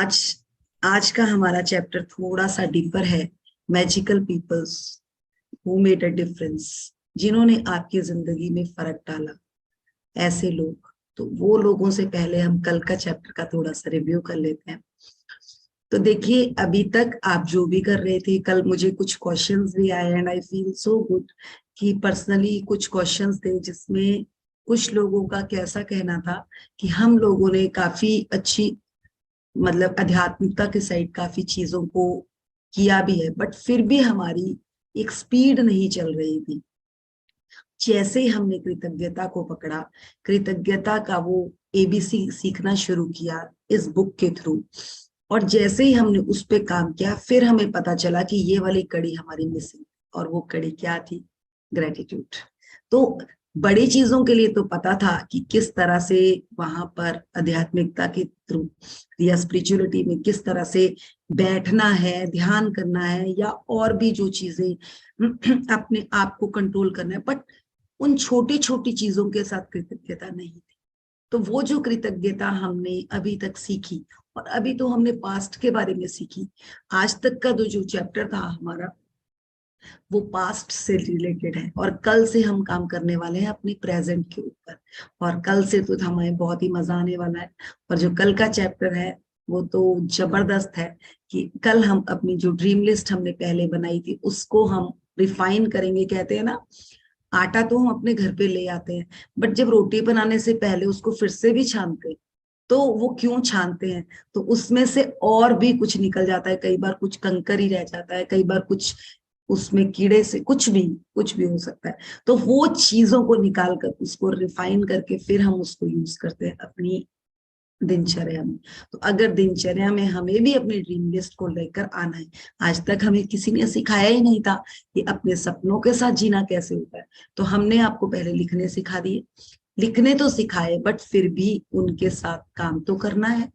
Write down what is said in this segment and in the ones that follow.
आज आज का हमारा चैप्टर थोड़ा सा डीपर है। Magical peoples who made a difference, जिन्होंने आपकी जिंदगी में फर्क डाला, ऐसे लोग। तो वो लोगों से पहले हम कल का चैप्टर का थोड़ा सा रिव्यू कर लेते हैं। तो देखिए, अभी तक आप जो भी कर रहे थे, कल मुझे कुछ क्वेश्चंस भी आए and I feel so good कि पर्सनली कुछ क्वेश्चंस थे जिसमें कुछ लोगों का कैसा कहना था कि हम लोगों ने काफी अच्छी, मतलब आध्यात्मिकता के साइड काफी चीजों को किया भी है, बट फिर भी हमारी एक स्पीड नहीं चल रही थी। जैसे ही हमने कृतज्ञता को पकड़ा, कृतज्ञता का वो एबीसी सीखना शुरू किया इस बुक के थ्रू, और जैसे ही हमने उस पे काम किया, फिर हमें पता चला कि ये वाली कड़ी हमारी मिसिंग। और वो कड़ी क्या थी? ग्रेटिट्यूड। तो बड़ी चीजों के लिए तो पता था कि किस तरह से वहां पर आध्यात्मिकता के थ्रू या स्पिरिचुअलिटी में किस तरह से बैठना है, ध्यान करना है, या और भी जो चीजें अपने आप को कंट्रोल करना है, बट उन छोटी छोटी चीजों के साथ कृतज्ञता नहीं थी। तो वो जो कृतज्ञता हमने अभी तक सीखी, और अभी तो हमने पास्ट के बारे में सीखी, आज तक का जो चैप्टर था हमारा, वो पास्ट से रिलेटेड है, और कल से हम काम करने वाले हैं अपनी प्रेजेंट के ऊपर। और कल से तो हमें बहुत ही मजा आने वाला है। और जो कल का चैप्टर है वो तो जबरदस्त है कि कल हम अपनी जो ड्रीम लिस्ट हमने पहले बनाई थी उसको हम रिफाइन करेंगे। कहते हैं ना, आटा तो हम अपने घर पे ले आते हैं, बट जब रोटी बनाने से पहले उसको फिर से भी छानते हैं। तो वो क्यों छानते हैं? तो उसमें से और भी कुछ निकल जाता है, कई बार कुछ कंकर ही रह जाता है, कई बार कुछ उसमें कीड़े से कुछ भी हो सकता है। तो वो चीजों को निकाल कर उसको रिफाइन करके फिर हम उसको यूज करते हैं अपनी दिनचर्या में। तो अगर दिनचर्या में हमें भी अपनी ड्रीम लिस्ट को लेकर आना है, आज तक हमें किसी ने सिखाया ही नहीं था कि अपने सपनों के साथ जीना कैसे होता है, तो हमने आपको पहले लिखने सिखा दिए। लिखने तो सिखाए, बट फिर भी उनके साथ काम तो करना है,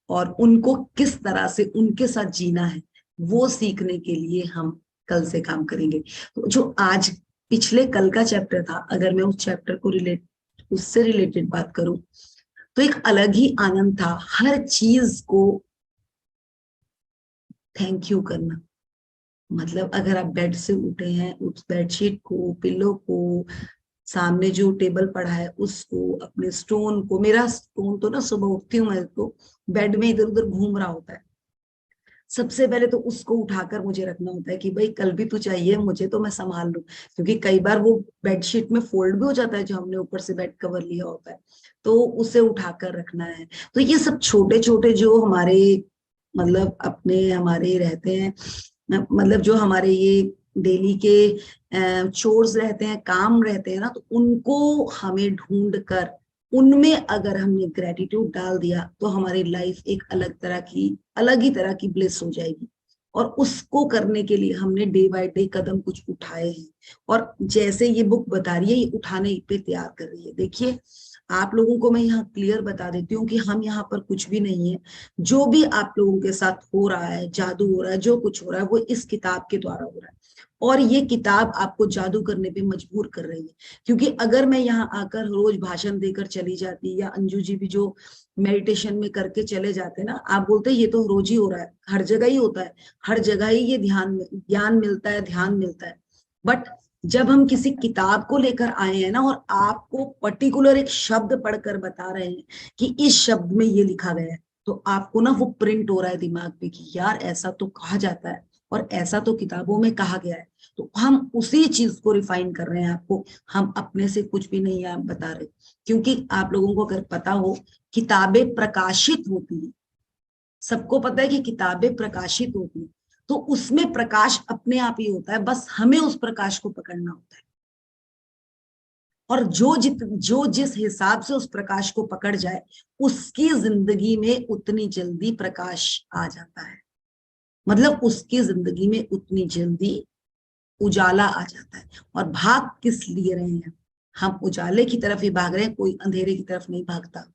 और उनको किस तरह से उनके साथ जीना है वो सीखने के लिए हम कल से काम करेंगे। तो जो आज पिछले कल का चैप्टर था, अगर मैं उस चैप्टर को उससे रिलेटेड बात करूं, तो एक अलग ही आनंद था हर चीज को थैंक यू करना। मतलब अगर आप बेड से उठे हैं, उस बेडशीट को, पिल्लो को, सामने जो टेबल पड़ा है उसको, अपने स्टोन को, मेरा स्टोन तो ना सुबह उठती हूँ मैं तो बेड में इधर उधर घूम रहा होता है, सबसे पहले तो उसको उठाकर मुझे रखना होता है कि भाई कल भी तो चाहिए मुझे, तो मैं संभाल लूं। क्योंकि कई बार वो बेडशीट में फोल्ड भी हो जाता है जो हमने ऊपर से बेड कवर लिया होता है, तो उसे उठाकर रखना है। तो ये सब छोटे छोटे जो हमारे, मतलब अपने हमारे रहते हैं, मतलब जो हमारे ये डेली के चोर्स रहते हैं, काम रहते हैं ना, तो उनको हमें ढूंढ कर उनमें अगर हमने ग्रेटिट्यूड डाल दिया तो हमारी लाइफ एक अलग ही तरह की ब्लिस हो जाएगी। और उसको करने के लिए हमने डे बाय डे कदम कुछ उठाए हैं, और जैसे ये बुक बता रही है ये उठाने पे तैयार कर रही है। देखिए, आप लोगों को मैं यहाँ क्लियर बता देती हूँ कि हम यहाँ पर कुछ भी नहीं है। जो भी आप लोगों के साथ हो रहा है, जादू हो रहा है, जो कुछ हो रहा है, वो इस किताब के द्वारा हो रहा है। और ये किताब आपको जादू करने पे मजबूर कर रही है। क्योंकि अगर मैं यहाँ आकर रोज भाषण देकर चली जाती, या अंजू जी भी जो मेडिटेशन में करके चले जाते ना, आप बोलते ये तो रोज ही हो रहा है, हर जगह ही होता है, हर जगह ही ये ज्ञान मिलता है, ध्यान मिलता है। बट जब हम किसी किताब को लेकर आए हैं ना, और आपको पर्टिकुलर एक शब्द पढ़कर बता रहे हैं कि इस शब्द में ये लिखा गया है, तो आपको ना वो प्रिंट हो रहा है दिमाग पे कि यार ऐसा तो कहा जाता है, और ऐसा तो किताबों में कहा गया है। तो हम उसी चीज को रिफाइन कर रहे हैं आपको, हम अपने से कुछ भी नहीं आप बता रहे। क्योंकि आप लोगों को अगर पता हो, किताबें प्रकाशित होती है, सबको पता है कि किताबें प्रकाशित होती है, तो उसमें प्रकाश अपने आप ही होता है, बस हमें उस प्रकाश को पकड़ना होता है। और जो जिस हिसाब से उस प्रकाश को पकड़ जाए, उसकी जिंदगी में उतनी जल्दी प्रकाश आ जाता है। मतलब उसकी जिंदगी में उतनी जल्दी उजाला आ जाता है। और भाग किस लिए रहे हैं? हम उजाले की तरफ ही भाग रहे हैं, कोई अंधेरे की तरफ नहीं भागता।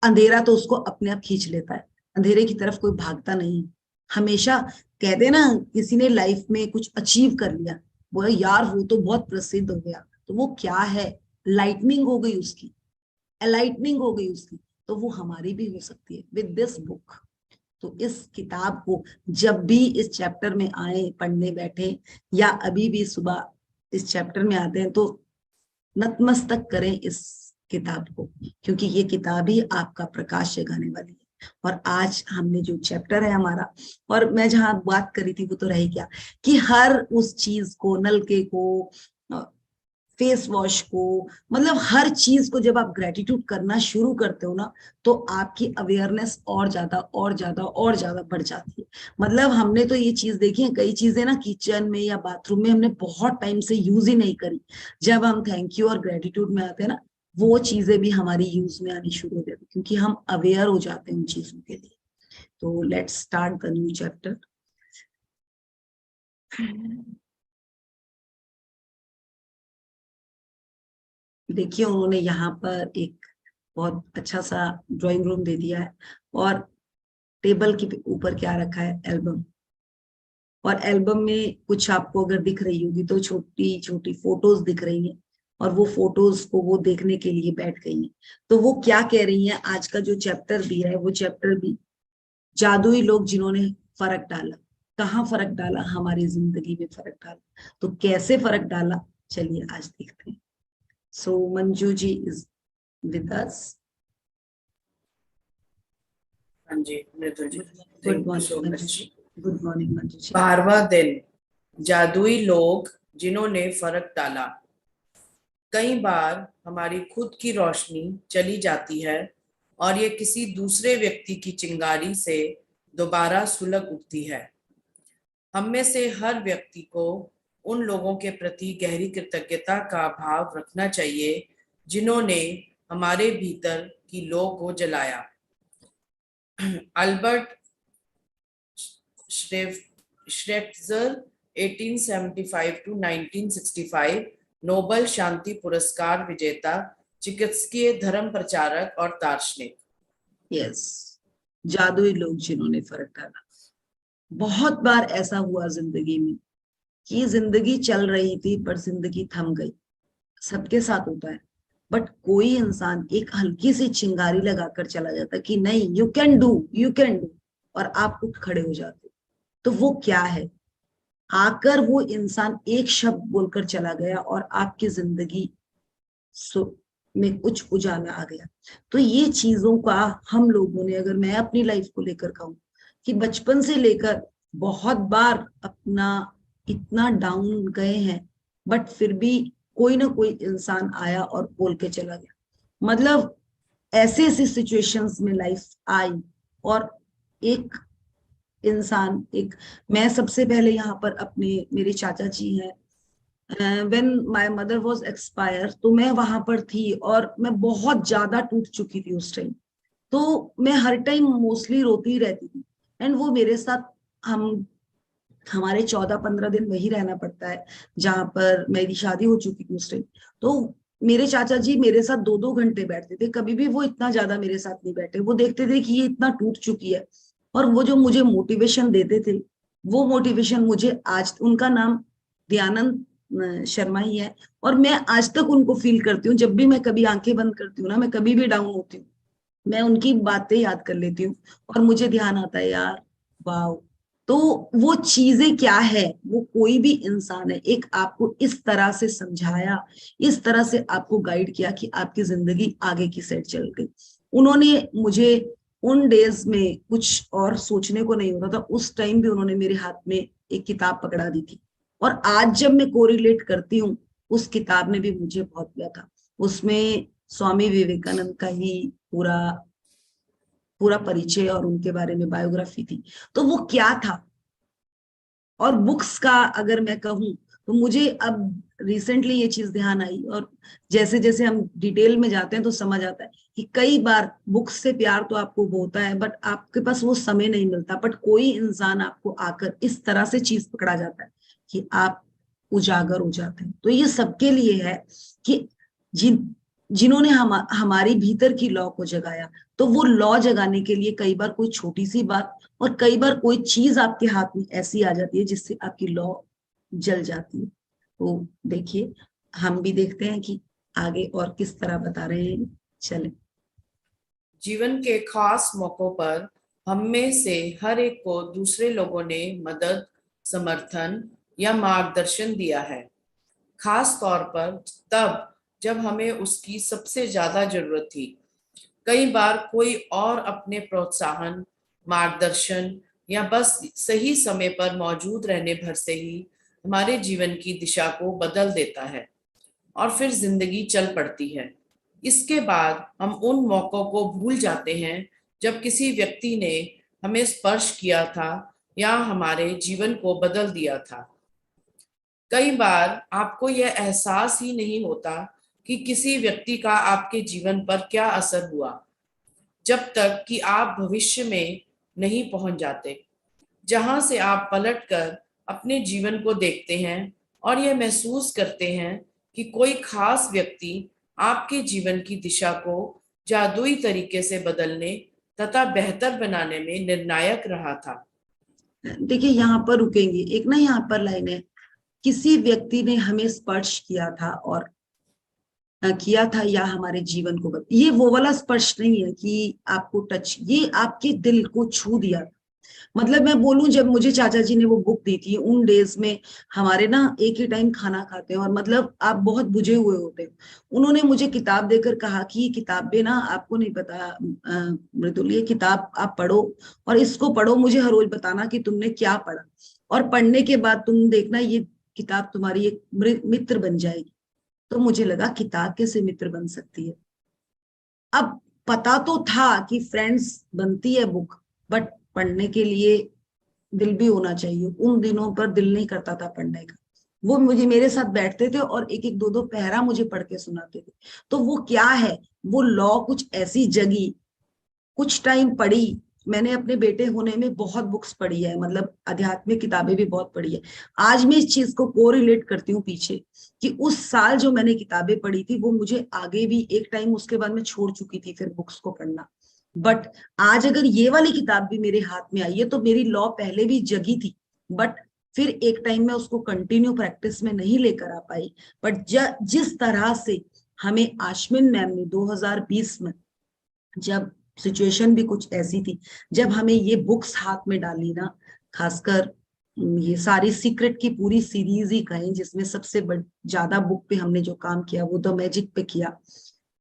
अंधेरा तो उसको अपने आप खींच लेता है, अंधेरे की तरफ कोई भागता नहीं। हमेशा कहते हैं ना, किसी ने लाइफ में कुछ अचीव कर लिया, बोला यार वो तो बहुत प्रसिद्ध हो गया, तो वो क्या है? लाइटनिंग हो गई उसकी, एलाइटनिंग हो गई उसकी। तो वो हमारी भी हो सकती है विद दिस बुक। तो इस किताब को जब भी इस चैप्टर में आए, पढ़ने बैठे, या अभी भी सुबह इस चैप्टर में आते हैं, तो नतमस्तक करें इस किताब को, क्योंकि ये किताब ही आपका प्रकाश जगाने वाली है। और आज हमने जो चैप्टर है हमारा, और मैं जहां बात करी थी वो तो रही क्या, कि हर उस चीज को, नलके को, फेस वॉश को, मतलब हर चीज को जब आप ग्रेटिट्यूड करना शुरू करते हो ना, तो आपकी अवेयरनेस और ज्यादा और ज्यादा और ज्यादा बढ़ जाती है। मतलब हमने तो ये चीज देखी है, कई चीजें ना किचन में या बाथरूम में हमने बहुत टाइम से यूज ही नहीं करी, जब हम थैंक यू और ग्रेटिट्यूड में आते हैं ना, वो चीजें भी हमारी यूज में आनी शुरू हो जाती, क्योंकि हम अवेयर हो जाते हैं उन चीजों के लिए। तो let's start the new chapter. देखिए, उन्होंने यहाँ पर एक बहुत अच्छा सा ड्राइंग रूम दे दिया है, और टेबल के ऊपर क्या रखा है, एल्बम। और एल्बम में कुछ आपको अगर दिख रही होगी तो छोटी छोटी फोटोज दिख रही हैं, और वो फोटोज को वो देखने के लिए बैठ गई हैं। तो वो क्या कह रही हैं, आज का जो चैप्टर भी है वो चैप्टर भी जादुई लोग जिन्होंने फर्क डाला। कहाँ फर्क डाला, हमारी जिंदगी में फर्क डाला। तो कैसे फर्क डाला, चलिए आज देखते हैं। So Manju ji is with us. हाँ जी Mridul ji, good thank you so morning Manju much. जी। Good morning Manju ji. 12वां दिन, जादुई लोग जिन्होंने फर्क डाला। कई बार हमारी खुद की रोशनी चली जाती है और ये किसी दूसरे व्यक्ति की चिंगारी से दोबारा सुलग उठती है। हम में से हर व्यक्ति को उन लोगों के प्रति गहरी कृतज्ञता का भाव रखना चाहिए जिन्होंने हमारे भीतर की लौ को जलाया। अल्बर्ट श्वेट्जर 1875 टू 1965 नोबल शांति पुरस्कार विजेता, चिकित्सकीय धर्म प्रचारक और दार्शनिक। यस, जादुई लोग जिन्होंने फर्क डाला। बहुत बार ऐसा हुआ जिंदगी में कि जिंदगी चल रही थी पर जिंदगी थम गई। सबके साथ होता है। बट कोई इंसान एक हल्की सी चिंगारी लगाकर चला जाता कि नहीं, you can do, you can do, और आप उठ खड़े हो जाते। तो वो क्या है, आकर वो इंसान एक शब्द बोलकर चला गया और आपकी जिंदगी में कुछ उजाला आ गया। तो ये चीजों का हम लोगों ने, अगर मैं अपनी लाइफ को लेकर कहूं, कि बचपन से लेकर बहुत बार अपना इतना डाउन गए हैं, बट फिर भी कोई ना कोई इंसान आया और बोल के चला गया। मतलब ऐसे ऐसी सिचुएशंस में लाइफ आई, और एक इंसान, एक, मैं सबसे पहले यहाँ पर अपने, मेरे चाचा जी हैं, when my mother was expire, तो मैं वहां पर थी और मैं बहुत ज्यादा टूट चुकी थी उस टाइम। तो मैं हर टाइम मोस्टली रोती ही रहती थी। एंड वो मेरे साथ, हम हमारे 14-15 दिन वही रहना पड़ता है जहां पर मेरी शादी हो चुकी थी उस टाइम। तो मेरे चाचा जी मेरे साथ 2-2 घंटे बैठते थे, कभी भी वो इतना ज्यादा मेरे साथ नहीं बैठे। वो देखते थे कि ये इतना टूट चुकी है, और वो जो मुझे मोटिवेशन देते थे, वो मोटिवेशन मुझे आज, उनका नाम दयानंद शर्मा ही है, और मैं आज तक उनको फील करती हूँ। जब भी मैं कभी आंखें बंद करती हूँ ना, मैं कभी भी डाउन होती हूँ, मैं उनकी बातें याद कर लेती हूँ, और मुझे ध्यान आता है यार, वाह। तो वो चीजें क्या है, वो कोई भी इंसान है, एक आपको इस तरह से समझाया, इस तरह से आपको गाइड किया कि आपकी जिंदगी आगे की साइड चल गई। उन्होंने मुझे उन डेज में कुछ और सोचने को नहीं होता था, उस टाइम भी उन्होंने मेरे हाथ में एक किताब पकड़ा दी थी। और आज जब मैं कोरिलेट करती हूँ, उस किताब ने भी मुझे बहुत दिया था। उसमें स्वामी विवेकानंद का ही पूरा पूरा परिचय और उनके बारे में बायोग्राफी थी। तो वो क्या था, और बुक्स का अगर मैं कहूँ, तो मुझे अब रिसेंटली ये चीज ध्यान आई, और जैसे जैसे हम डिटेल में जाते हैं तो समझ आता है कि कई बार बुक्स से प्यार तो आपको होता है, बट आपके पास वो समय नहीं मिलता। बट कोई इंसान आपको आकर इस तरह से चीज पकड़ा जाता है कि आप उजागर हो जाते हैं। तो ये सबके लिए है कि जिन्होंने हमारी भीतर की लॉ को जगाया। तो वो लॉ जगाने के लिए कई बार कोई छोटी सी बात, और कई बार कोई चीज आपके हाथ में ऐसी आ जाती है जिससे आपकी लॉ जल जाती है। तो देखिए, हम भी देखते हैं कि आगे और किस तरह बता रहे हैं। चले। जीवन के खास मौकों पर हम में से हर एक को दूसरे लोगों ने मदद, समर्थन या मार्गदर्शन दिया है, खास तौर पर तब जब हमें उसकी सबसे ज्यादा जरूरत थी। कई बार कोई और अपने प्रोत्साहन, मार्गदर्शन या बस सही समय पर मौजूद रहने भर से ही हमारे जीवन की दिशा को बदल देता है और फिर जिंदगी चल पड़ती है। इसके बाद हम उन मौकों को भूल जाते हैं जब किसी व्यक्ति ने हमें स्पर्श किया था या हमारे जीवन को बदल दिया था। कई बार आपको यह एहसास ही नहीं होता कि किसी व्यक्ति का आपके जीवन पर क्या असर हुआ, जब तक कि आप भविष्य में नहीं पहुंच जाते, जहां से आप पलटकर अपने जीवन को देखते हैं और यह महसूस करते हैं कि कोई खास व्यक्ति आपके जीवन की दिशा को जादुई तरीके से बदलने तथा बेहतर बनाने में निर्णायक रहा था। देखिए यहाँ पर रुकेंगे, एक ना यहाँ पर लाइन है, किसी व्यक्ति ने हमें स्पर्श किया था और किया था या हमारे जीवन को बदल, ये वो वाला स्पर्श नहीं है कि आपको टच, ये आपके दिल को छू दिया। मतलब मैं बोलूं, जब मुझे चाचा जी ने वो बुक दी थी, उन डेज में हमारे ना एक ही टाइम खाना खाते हैं और मतलब आप बहुत बुझे हुए होते हैं। उन्होंने मुझे किताब देकर कहा कि ये किताबें ना, आपको नहीं पता मृदुल, ये किताब आप पढ़ो और इसको पढ़ो, मुझे हर रोज बताना कि तुमने क्या पढ़ा, और पढ़ने के बाद तुम देखना ये किताब तुम्हारी एक मित्र बन जाएगी। तो मुझे लगा किताब कैसे मित्र बन सकती है। अब पता तो था कि फ्रेंड्स बनती है बुक, बट पढ़ने के लिए दिल भी होना चाहिए। उन दिनों पर दिल नहीं करता था पढ़ने का। वो मुझे मेरे साथ बैठते थे और एक एक दो दो पहरा मुझे पढ़ के सुनाते थे। तो वो क्या है, वो लॉ कुछ ऐसी जगी, कुछ टाइम पढ़ी। मैंने अपने बेटे होने में बहुत बुक्स पढ़ी है, मतलब आध्यात्मिक किताबें भी बहुत पढ़ी है। आज मैं इस चीज को कोरिलेट करती हूँ पीछे, कि उस साल जो मैंने किताबें पढ़ी थी वो मुझे आगे भी, एक टाइम उसके बाद मैं छोड़ चुकी थी फिर बुक्स को पढ़ना, बट आज अगर ये वाली किताब भी मेरे हाथ में आई है तो मेरी लॉ पहले भी जगी थी, बट फिर एक टाइम में उसको कंटिन्यू प्रैक्टिस में नहीं लेकर आ पाई। बट जिस तरह से हमें आश्विन मैम ने 2020 में, जब सिचुएशन भी कुछ ऐसी थी, जब हमें ये बुक्स हाथ में डाली ना, खासकर ये सारी सीक्रेट की पूरी सीरीज ही कहें, जिसमें सबसे ज्यादा बुक पे हमने जो काम किया वो द मैजिक पे किया,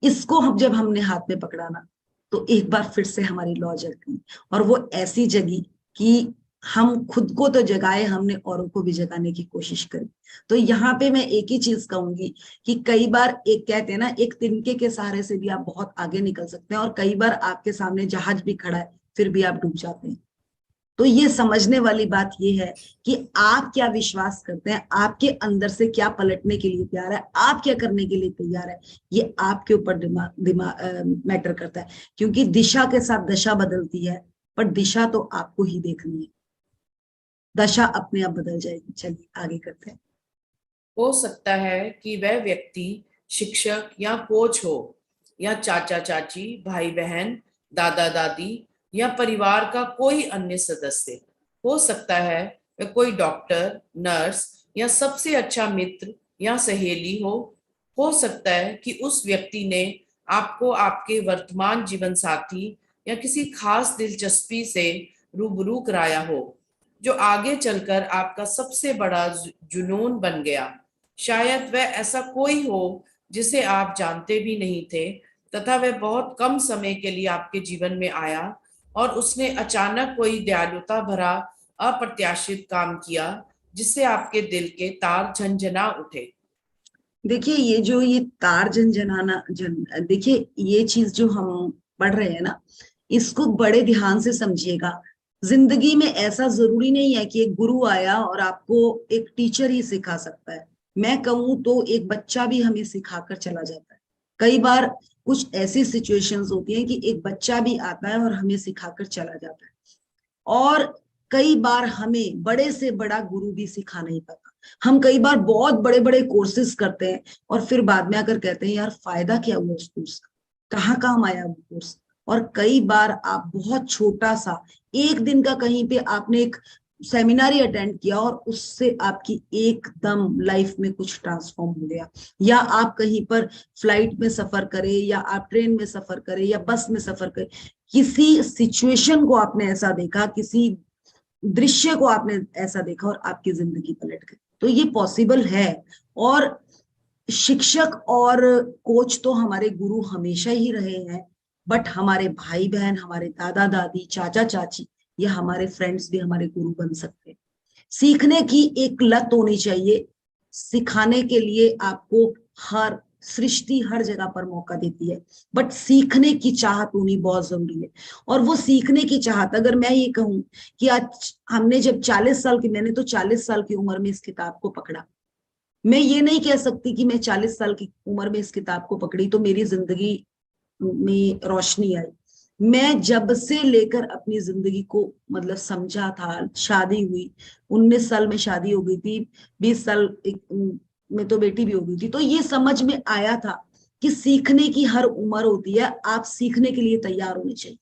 इसको हम जब हमने हाथ में पकड़ा ना, तो एक बार फिर से हमारी लॉ जग गई। और वो ऐसी जगी कि हम खुद को तो जगाए, हमने औरों को भी जगाने की कोशिश करी। तो यहाँ पे मैं एक ही चीज कहूंगी कि कई बार, एक कहते हैं ना, एक तिनके के सहारे से भी आप बहुत आगे निकल सकते हैं, और कई बार आपके सामने जहाज भी खड़ा है फिर भी आप डूब जाते हैं। तो ये समझने वाली बात ये है कि आप क्या विश्वास करते हैं, आपके अंदर से क्या पलटने के लिए तैयार है, आप क्या करने के लिए तैयार है, ये आपके ऊपर दिमाग मैटर करता है। क्योंकि दिशा के साथ दशा बदलती है, पर दिशा तो आपको ही देखनी है, दशा अपने आप बदल जाएगी। चलिए आगे करते हैं। हो सकता है कि वह व्यक्ति शिक्षक या कोच हो, या चाचा चाची, भाई बहन, दादा दादी, या परिवार का कोई अन्य सदस्य। हो सकता है वह कोई डॉक्टर, नर्स, या सबसे अच्छा मित्र या सहेली हो सकता है कि उस व्यक्ति ने आपको आपके वर्तमान जीवन साथी या किसी खास दिलचस्पी से रूबरू कराया हो, जो आगे चलकर आपका सबसे बड़ा जुनून बन गया। शायद वह ऐसा कोई हो जिसे आप जानते भी नहीं थे, तथा वह बहुत कम समय के लिए आपके जीवन में आया और उसने अचानक कोई दयालुता भरा अप्रत्याशित काम किया जिससे आपके दिल के तार झंझना उठे। देखिए ये जो ये तार झंझनाना देखिए ये चीज जो हम पढ़ रहे हैं ना, इसको बड़े ध्यान से समझिएगा। जिंदगी में ऐसा जरूरी नहीं है कि एक गुरु आया और आपको एक टीचर ही सिखा सकता है। मैं कहूँ तो एक बच्चा भी हमें सिखाकर चला जाता है। कई बार कुछ ऐसी सिचुएशंस होती हैं कि एक बच्चा भी आता है और हमें सिखाकर चला जाता है। और कई बार हमें बड़े से बड़ा गुरु भी सिखा नहीं पाता। हम कई बार बहुत बड़े बड़े कोर्सेज करते हैं और फिर बाद में आकर कहते हैं यार फायदा क्या हुआ उस कोर्स का, कहाँ काम आया वो कोर्स। और कई बार आप बहुत छोटा सा एक दिन का, कहीं पे आपने एक सेमिनार ही अटेंड किया और उससे आपकी एकदम लाइफ में कुछ ट्रांसफॉर्म हो गया, या आप कहीं पर फ्लाइट में सफर करें, या आप ट्रेन में सफर करें, या बस में सफर करें, किसी सिचुएशन को आपने ऐसा देखा, किसी दृश्य को आपने ऐसा देखा और आपकी जिंदगी पलट गई। तो ये पॉसिबल है। और शिक्षक और कोच तो हमारे गुरु हमेशा ही रहे हैं, बट हमारे भाई बहन, हमारे दादा दादी, चाचा चाची, ये हमारे फ्रेंड्स भी हमारे गुरु बन सकते हैं। सीखने की एक लत होनी चाहिए। सिखाने के लिए आपको हर सृष्टि हर जगह पर मौका देती है, बट सीखने की चाहत होनी बहुत जरूरी है। और वो सीखने की चाहत, अगर मैं ये कहूं कि आज हमने जब 40 साल की, मैंने तो 40 साल की उम्र में इस किताब को पकड़ा, मैं ये नहीं कह सकती कि मैं 40 साल की उम्र में इस किताब को पकड़ी तो मेरी जिंदगी में रोशनी आई। मैं जब से लेकर अपनी जिंदगी को मतलब समझा था, शादी हुई, 19 साल में शादी हो गई थी, 20 साल में तो बेटी भी हो गई थी, तो ये समझ में आया था कि सीखने की हर उम्र होती है, आप सीखने के लिए तैयार होने चाहिए।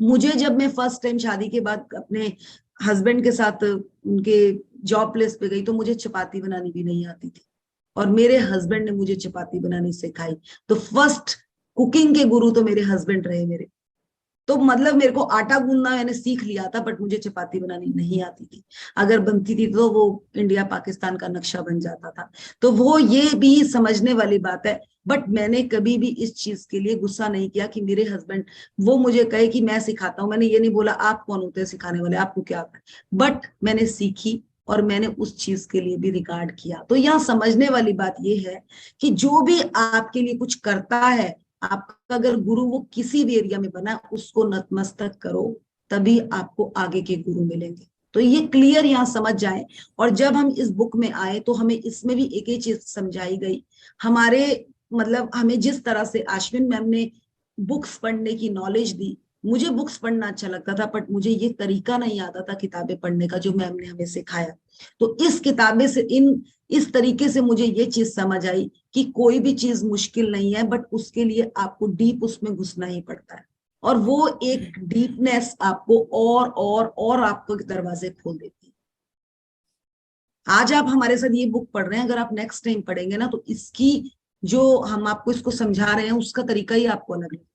मुझे जब मैं फर्स्ट टाइम शादी के बाद अपने हस्बैंड के साथ उनके जॉब प्लेस पे गई तो मुझे चपाती बनानी भी नहीं आती थी, और मेरे हस्बैंड ने मुझे चपाती बनानी सिखाई। तो फर्स्ट कुकिंग के गुरु तो मेरे हस्बैंड रहे मेरे। तो मतलब मेरे को आटा गूंदना मैंने सीख लिया था, बट मुझे चपाती बनानी नहीं आती थी। अगर बनती थी तो वो इंडिया पाकिस्तान का नक्शा बन जाता था। तो वो ये भी समझने वाली बात है। बट मैंने कभी भी इस चीज के लिए गुस्सा नहीं किया कि मेरे हस्बैंड वो मुझे कहे कि मैं सिखाता हूँ। मैंने ये नहीं बोला आप कौन होते हैं सिखाने वाले, आपको क्या आता है। बट मैंने सीखी और मैंने उस चीज के लिए भी रिकॉर्ड किया। तो यहाँ समझने वाली बात ये है कि जो भी आपके लिए कुछ करता है, आपका अगर गुरु वो किसी भी एरिया में बना, उसको नतमस्तक करो, तभी आपको आगे के गुरु मिलेंगे। तो ये क्लियर यहाँ समझ जाए। और जब हम इस बुक में आए तो हमें इसमें भी एक ही चीज समझाई गई। हमारे मतलब हमें जिस तरह से अश्विन मैम ने बुक्स पढ़ने की नॉलेज दी, मुझे बुक्स पढ़ना अच्छा लगता था, बट मुझे ये तरीका नहीं आता था किताबें पढ़ने का जो मैम ने हमें सिखाया। तो इस किताबें से इस तरीके से मुझे ये चीज समझ आई कि कोई भी चीज मुश्किल नहीं है, बट उसके लिए आपको डीप उसमें घुसना ही पड़ता है। और वो एक डीपनेस आपको और आपको दरवाजे खोल देती है। आज आप हमारे साथ ये बुक पढ़ रहे हैं, अगर आप नेक्स्ट टाइम पढ़ेंगे ना तो इसकी जो हम आपको इसको समझा रहे हैं उसका तरीका ही आपको अलग लगेगा।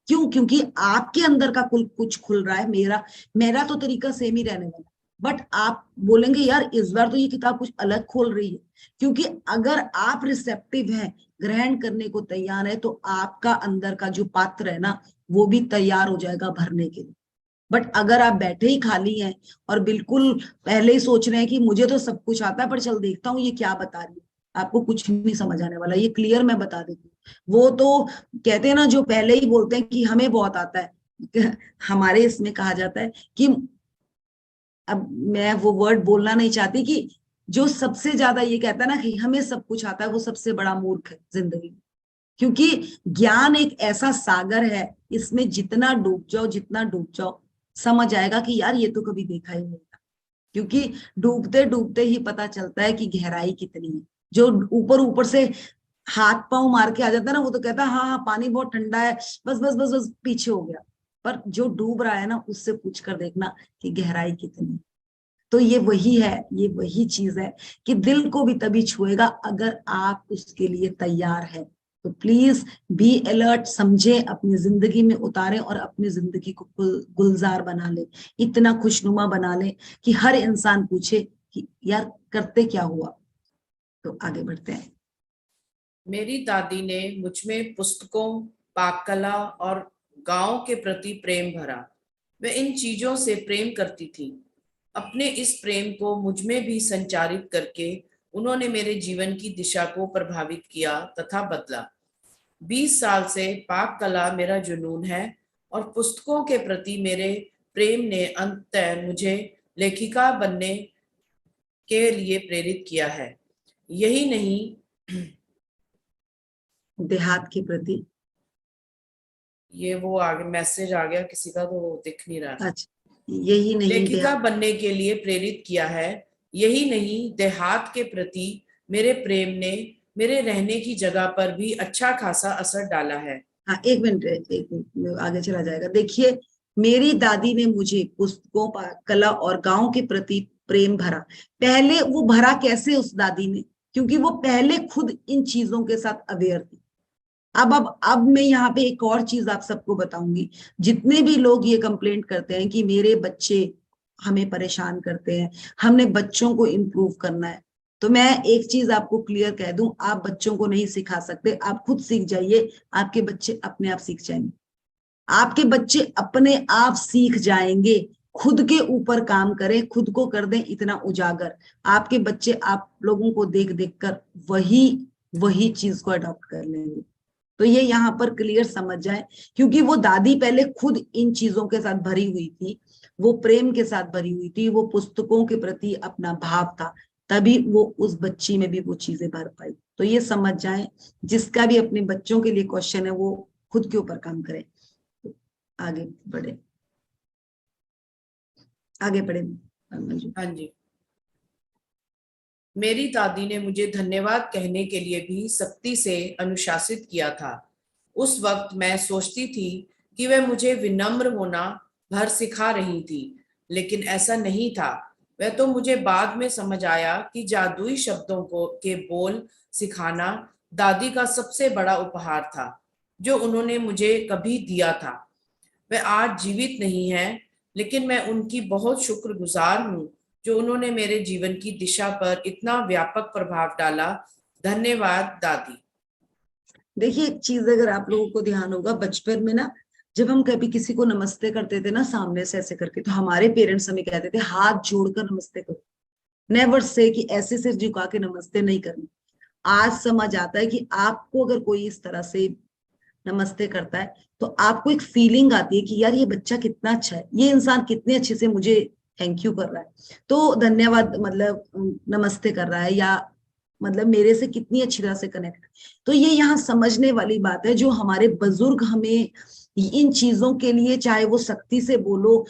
क्यों? क्योंकि आपके अंदर का कुछ खुल रहा है। मेरा मेरा तो तरीका सेम ही रहने वाला, बट आप बोलेंगे यार इस बार तो ये किताब कुछ अलग खोल रही है। क्योंकि अगर आप रिसेप्टिव हैं, ग्रहण करने को तैयार है, तो आपका अंदर का जो पात्र है ना वो भी तैयार हो जाएगा भरने के लिए। बट अगर आप बैठे ही खाली हैं और बिल्कुल पहले ही सोच रहे हैं कि मुझे तो सब कुछ आता है पर चल देखता हूँ ये क्या बता रही है, आपको कुछ नहीं समझ आने वाला। ये क्लियर मैं बता देती हूँ। वो तो कहते हैं ना जो पहले ही बोलते हैं कि हमें बहुत आता है हमारे इसमें कहा जाता है कि, अब मैं वो वर्ड बोलना नहीं चाहती, कि जो सबसे ज्यादा ये कहता है ना कि हमें सब कुछ आता है, वो सबसे बड़ा मूर्ख है जिंदगी में। क्योंकि ज्ञान एक ऐसा सागर है, इसमें जितना डूब जाओ जितना डूब जाओ, समझ आएगा कि यार ये तो कभी देखा ही नहीं था। क्योंकि डूबते डूबते ही पता चलता है कि गहराई कितनी है। जो ऊपर ऊपर से हाथ पांव मार के आ जाता है ना, वो तो कहता है हाँ हाँ पानी बहुत ठंडा है, बस बस बस बस पीछे हो गया। पर जो डूब रहा है ना उससे पूछ कर देखना कि गहराई कितनी है। तो ये वही है, ये वही चीज है कि दिल को भी तभी छुएगा अगर आप उसके लिए तैयार है। तो प्लीज बी अलर्ट, समझे, अपनी जिंदगी में उतारे और अपनी जिंदगी को गुलजार बना ले, इतना खुशनुमा बना ले कि हर इंसान पूछे कि यार करते क्या हुआ। तो आगे बढ़ते हैं। मेरी दादी ने मुझ में पुस्तकों, पाक कला और गांव के प्रति प्रेम भरा। वे इन चीजों से प्रेम करती थी। अपने इस प्रेम को मुझ में भी संचारित करके उन्होंने मेरे जीवन की दिशा को प्रभावित किया तथा बदला। 20 साल से पाक कला मेरा जुनून है और पुस्तकों के प्रति मेरे प्रेम ने अंततः मुझे लेखिका बनने के लिए प्रेरित किया है। यही नहीं, देहात के प्रति। ये वो आगे मैसेज आ गया किसी का तो दिख नहीं रहा। अच्छा, यही नहीं लेखिका देहात। बनने के लिए प्रेरित किया है। यही नहीं, देहात के प्रति मेरे प्रेम ने मेरे रहने की जगह पर भी अच्छा खासा असर डाला है। हाँ एक मिनट, एक मिनट आगे चला जाएगा। देखिए मेरी दादी ने मुझे पुस्तकों पर कला और गांव के प्रति प्रेम भरा। पहले वो भरा कैसे उस दादी ने, क्योंकि वो पहले खुद इन चीजों के साथ अवेयर थी। अब मैं यहाँ पे एक और चीज आप सबको बताऊंगी। जितने भी लोग ये कंप्लेंट करते हैं कि मेरे बच्चे हमें परेशान करते हैं, हमने बच्चों को इम्प्रूव करना है, तो मैं एक चीज आपको क्लियर कह दूं, आप बच्चों को नहीं सिखा सकते, आप खुद सीख जाइए, आपके बच्चे अपने आप सीख जाएंगे। आपके बच्चे अपने आप सीख जाएंगे। खुद के ऊपर काम करें, खुद को कर दें इतना उजागर, आपके बच्चे आप लोगों को देख देख कर वही वही चीज को अडॉप्ट कर लेंगे। तो ये यहाँ पर क्लियर समझ जाए, क्योंकि वो दादी पहले खुद इन चीजों के साथ भरी हुई थी, वो प्रेम के साथ भरी हुई थी, वो पुस्तकों के प्रति अपना भाव था, तभी वो उस बच्ची में भी वो चीजें भर पाई। तो ये समझ जाए, जिसका भी अपने बच्चों के लिए क्वेश्चन है वो खुद के ऊपर काम करे। आगे बढ़े, आगे बढ़े। हाँ जी। मेरी दादी ने मुझे धन्यवाद कहने के लिए भी सख्ती से अनुशासित किया था। उस वक्त मैं सोचती थी कि वह मुझे विनम्र होना भर सिखा रही थी, लेकिन ऐसा नहीं था। वह तो मुझे बाद में समझ आया कि जादुई शब्दों को के बोल सिखाना दादी का सबसे बड़ा उपहार था, जो उन्होंने मुझे कभी दिया था। वह आज जीवित नहीं है, लेकिन मैं उनकी बहुत शुक्रगुजार हूँ, जो उन्होंने मेरे जीवन की दिशा पर इतना व्यापक प्रभाव डाला। धन्यवाद दादी। देखिए एक चीज अगर आप लोगों को ध्यान होगा, बचपन में ना जब हम कभी किसी को नमस्ते करते थे ना सामने से ऐसे करके, तो हमारे पेरेंट्स हमें कहते थे हाथ जोड़कर नमस्ते करो, नेवर से कि ऐसे सिर झुका के नमस्ते नहीं करना। आज समझ आता है कि आपको अगर कोई इस तरह से नमस्ते करता है तो आपको एक फीलिंग आती है कि यार ये बच्चा कितना अच्छा है, ये इंसान कितने अच्छे से मुझे थैंक यू कर रहा है, तो धन्यवाद मतलब नमस्ते कर रहा है, या मतलब मेरे से कितनी अच्छी तरह से कनेक्ट। तो ये यहाँ समझने वाली बात है, जो हमारे बुजुर्ग हमें इन चीजों के लिए, चाहे वो सख्ती से बोलो,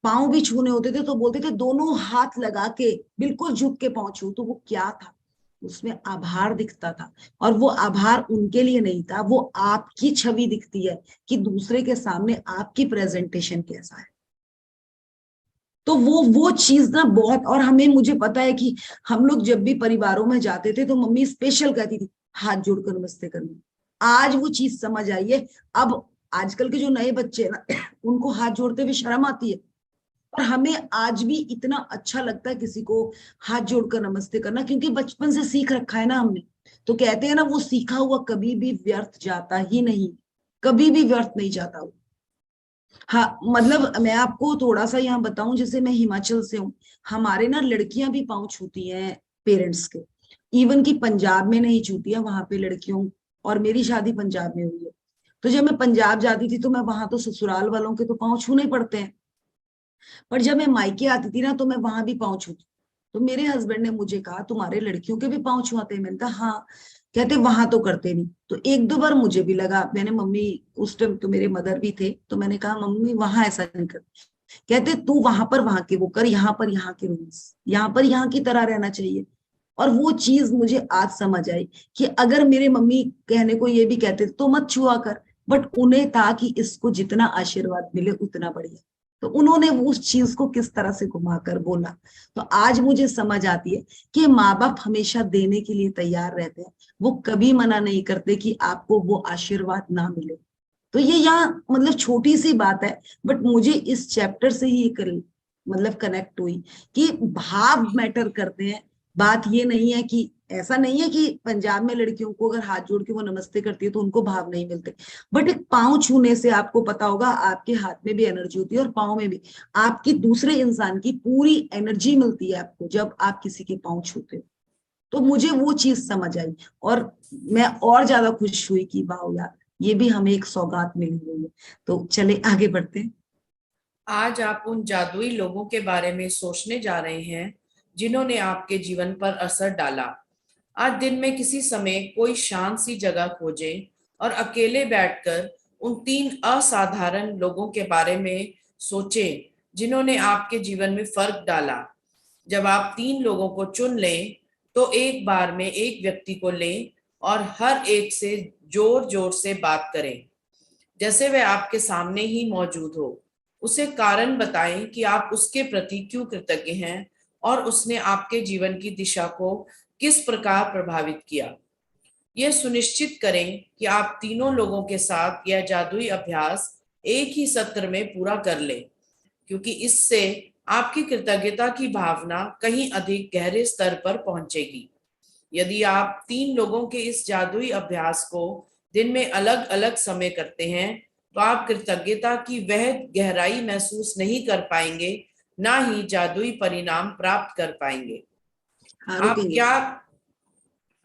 पाँव भी छूने होते थे तो बोलते थे दोनों हाथ लगा के बिल्कुल झुक के पाँव छू, तो वो क्या था, उसमें आभार दिखता था। और वो आभार उनके लिए नहीं था, वो आपकी छवि दिखती है कि दूसरे के सामने आपकी प्रेजेंटेशन कैसा है। तो वो चीज ना बहुत, और हमें मुझे पता है कि हम लोग जब भी परिवारों में जाते थे तो मम्मी स्पेशल कहती थी हाथ जोड़कर नमस्ते करना। आज वो चीज समझ आई है। अब आजकल के जो नए बच्चे हैं ना उनको हाथ जोड़ते हुए शर्म आती है, और हमें आज भी इतना अच्छा लगता है किसी को हाथ जोड़कर नमस्ते करना, क्योंकि बचपन से सीख रखा है ना हमने। तो कहते हैं ना वो सीखा हुआ कभी भी व्यर्थ जाता ही नहीं, कभी भी व्यर्थ नहीं जाता वो। हाँ मतलब मैं आपको थोड़ा सा यहाँ बताऊं, जैसे मैं हिमाचल से हूँ, हमारे ना लड़कियां भी पाँव छूती हैं पेरेंट्स के, इवन की पंजाब में नहीं छूती है वहां पे लड़कियों। और मेरी शादी पंजाब में हुई है, तो जब मैं पंजाब जाती थी तो मैं वहां तो ससुराल वालों के तो पाँव छूने पड़ते हैं, पर जब मैं मायके आती थी ना तो मैं वहां भी पाँव छूती। तो मेरे हस्बैंड ने मुझे कहा तुम्हारे लड़कियों के भी पाँव छुआते हैं, मैंने कहा हाँ। कहते वहां तो करते नहीं। तो एक दो बार मुझे भी लगा, मैंने मम्मी, उस टाइम तो मेरे मदर भी थे, तो मैंने कहा मम्मी वहां ऐसा नहीं कर। कहते तू वहां पर वहां के वो कर, यहाँ पर यहाँ के रूल्स, यहाँ पर यहाँ की तरह रहना चाहिए। और वो चीज मुझे आज समझ आई कि अगर मेरे मम्मी कहने को ये भी कहते तो मत छुआ कर, बट उन्हें था कि इसको जितना आशीर्वाद मिले उतना बढ़िया, तो उन्होंने वो उस चीज को किस तरह से घुमाकर बोला। तो आज मुझे समझ आती है कि माँ बाप हमेशा देने के लिए तैयार रहते हैं, वो कभी मना नहीं करते कि आपको वो आशीर्वाद ना मिले। तो ये यहाँ मतलब छोटी सी बात है, बट मुझे इस चैप्टर से ही मतलब कनेक्ट हुई कि भाव मैटर करते हैं। बात ये नहीं है कि, ऐसा नहीं है कि पंजाब में लड़कियों को अगर हाथ जोड़ के वो नमस्ते करती है तो उनको भाव नहीं मिलते, बट एक पाँव छूने से आपको पता होगा आपके हाथ में भी एनर्जी होती है और पाँव में भी, आपकी दूसरे इंसान की पूरी एनर्जी मिलती है आपको जब आप किसी के पाँव छूते हो। तो मुझे वो चीज समझ आई, और मैं और ज्यादा खुश हुई कि वाह यार ये भी हमें एक सौगात मिली हुई है। तो चले आगे बढ़ते हैं। आज आप उन जादुई लोगों के बारे में सोचने जा रहे हैं, जिन्होंने आपके जीवन पर असर डाला। आज दिन में किसी समय कोई शांत सी जगह खोजें और अकेले बैठकर उन 3 असाधारण लोगों के बारे में सोचें, जिन्होंने आपके जीवन में फर्क डाला। जब आप 3 लोगों को चुन लें, तो एक बार में एक व्यक्ति को लें और हर एक से जोर जोर से बात करें, जैसे वह आपके सामने ही मौजूद हो। उसे कारण बताएं कि आप उसके प्रति क्यों कृतज्ञ हैं और उसने आपके जीवन की दिशा को किस प्रकार प्रभावित किया। यह सुनिश्चित करें कि आप तीनों लोगों के साथ यह जादुई अभ्यास एक ही सत्र में पूरा कर लें, क्योंकि इससे आपकी कृतज्ञता की भावना कहीं अधिक गहरे स्तर पर पहुंचेगी। यदि आप 3 लोगों के इस जादुई अभ्यास को दिन में अलग अलग समय करते हैं, तो आप कृतज्ञता की वह गहराई महसूस नहीं कर पाएंगे, ना ही जादुई परिणाम प्राप्त कर पाएंगे। हाँ, आप रुकेंगे। क्या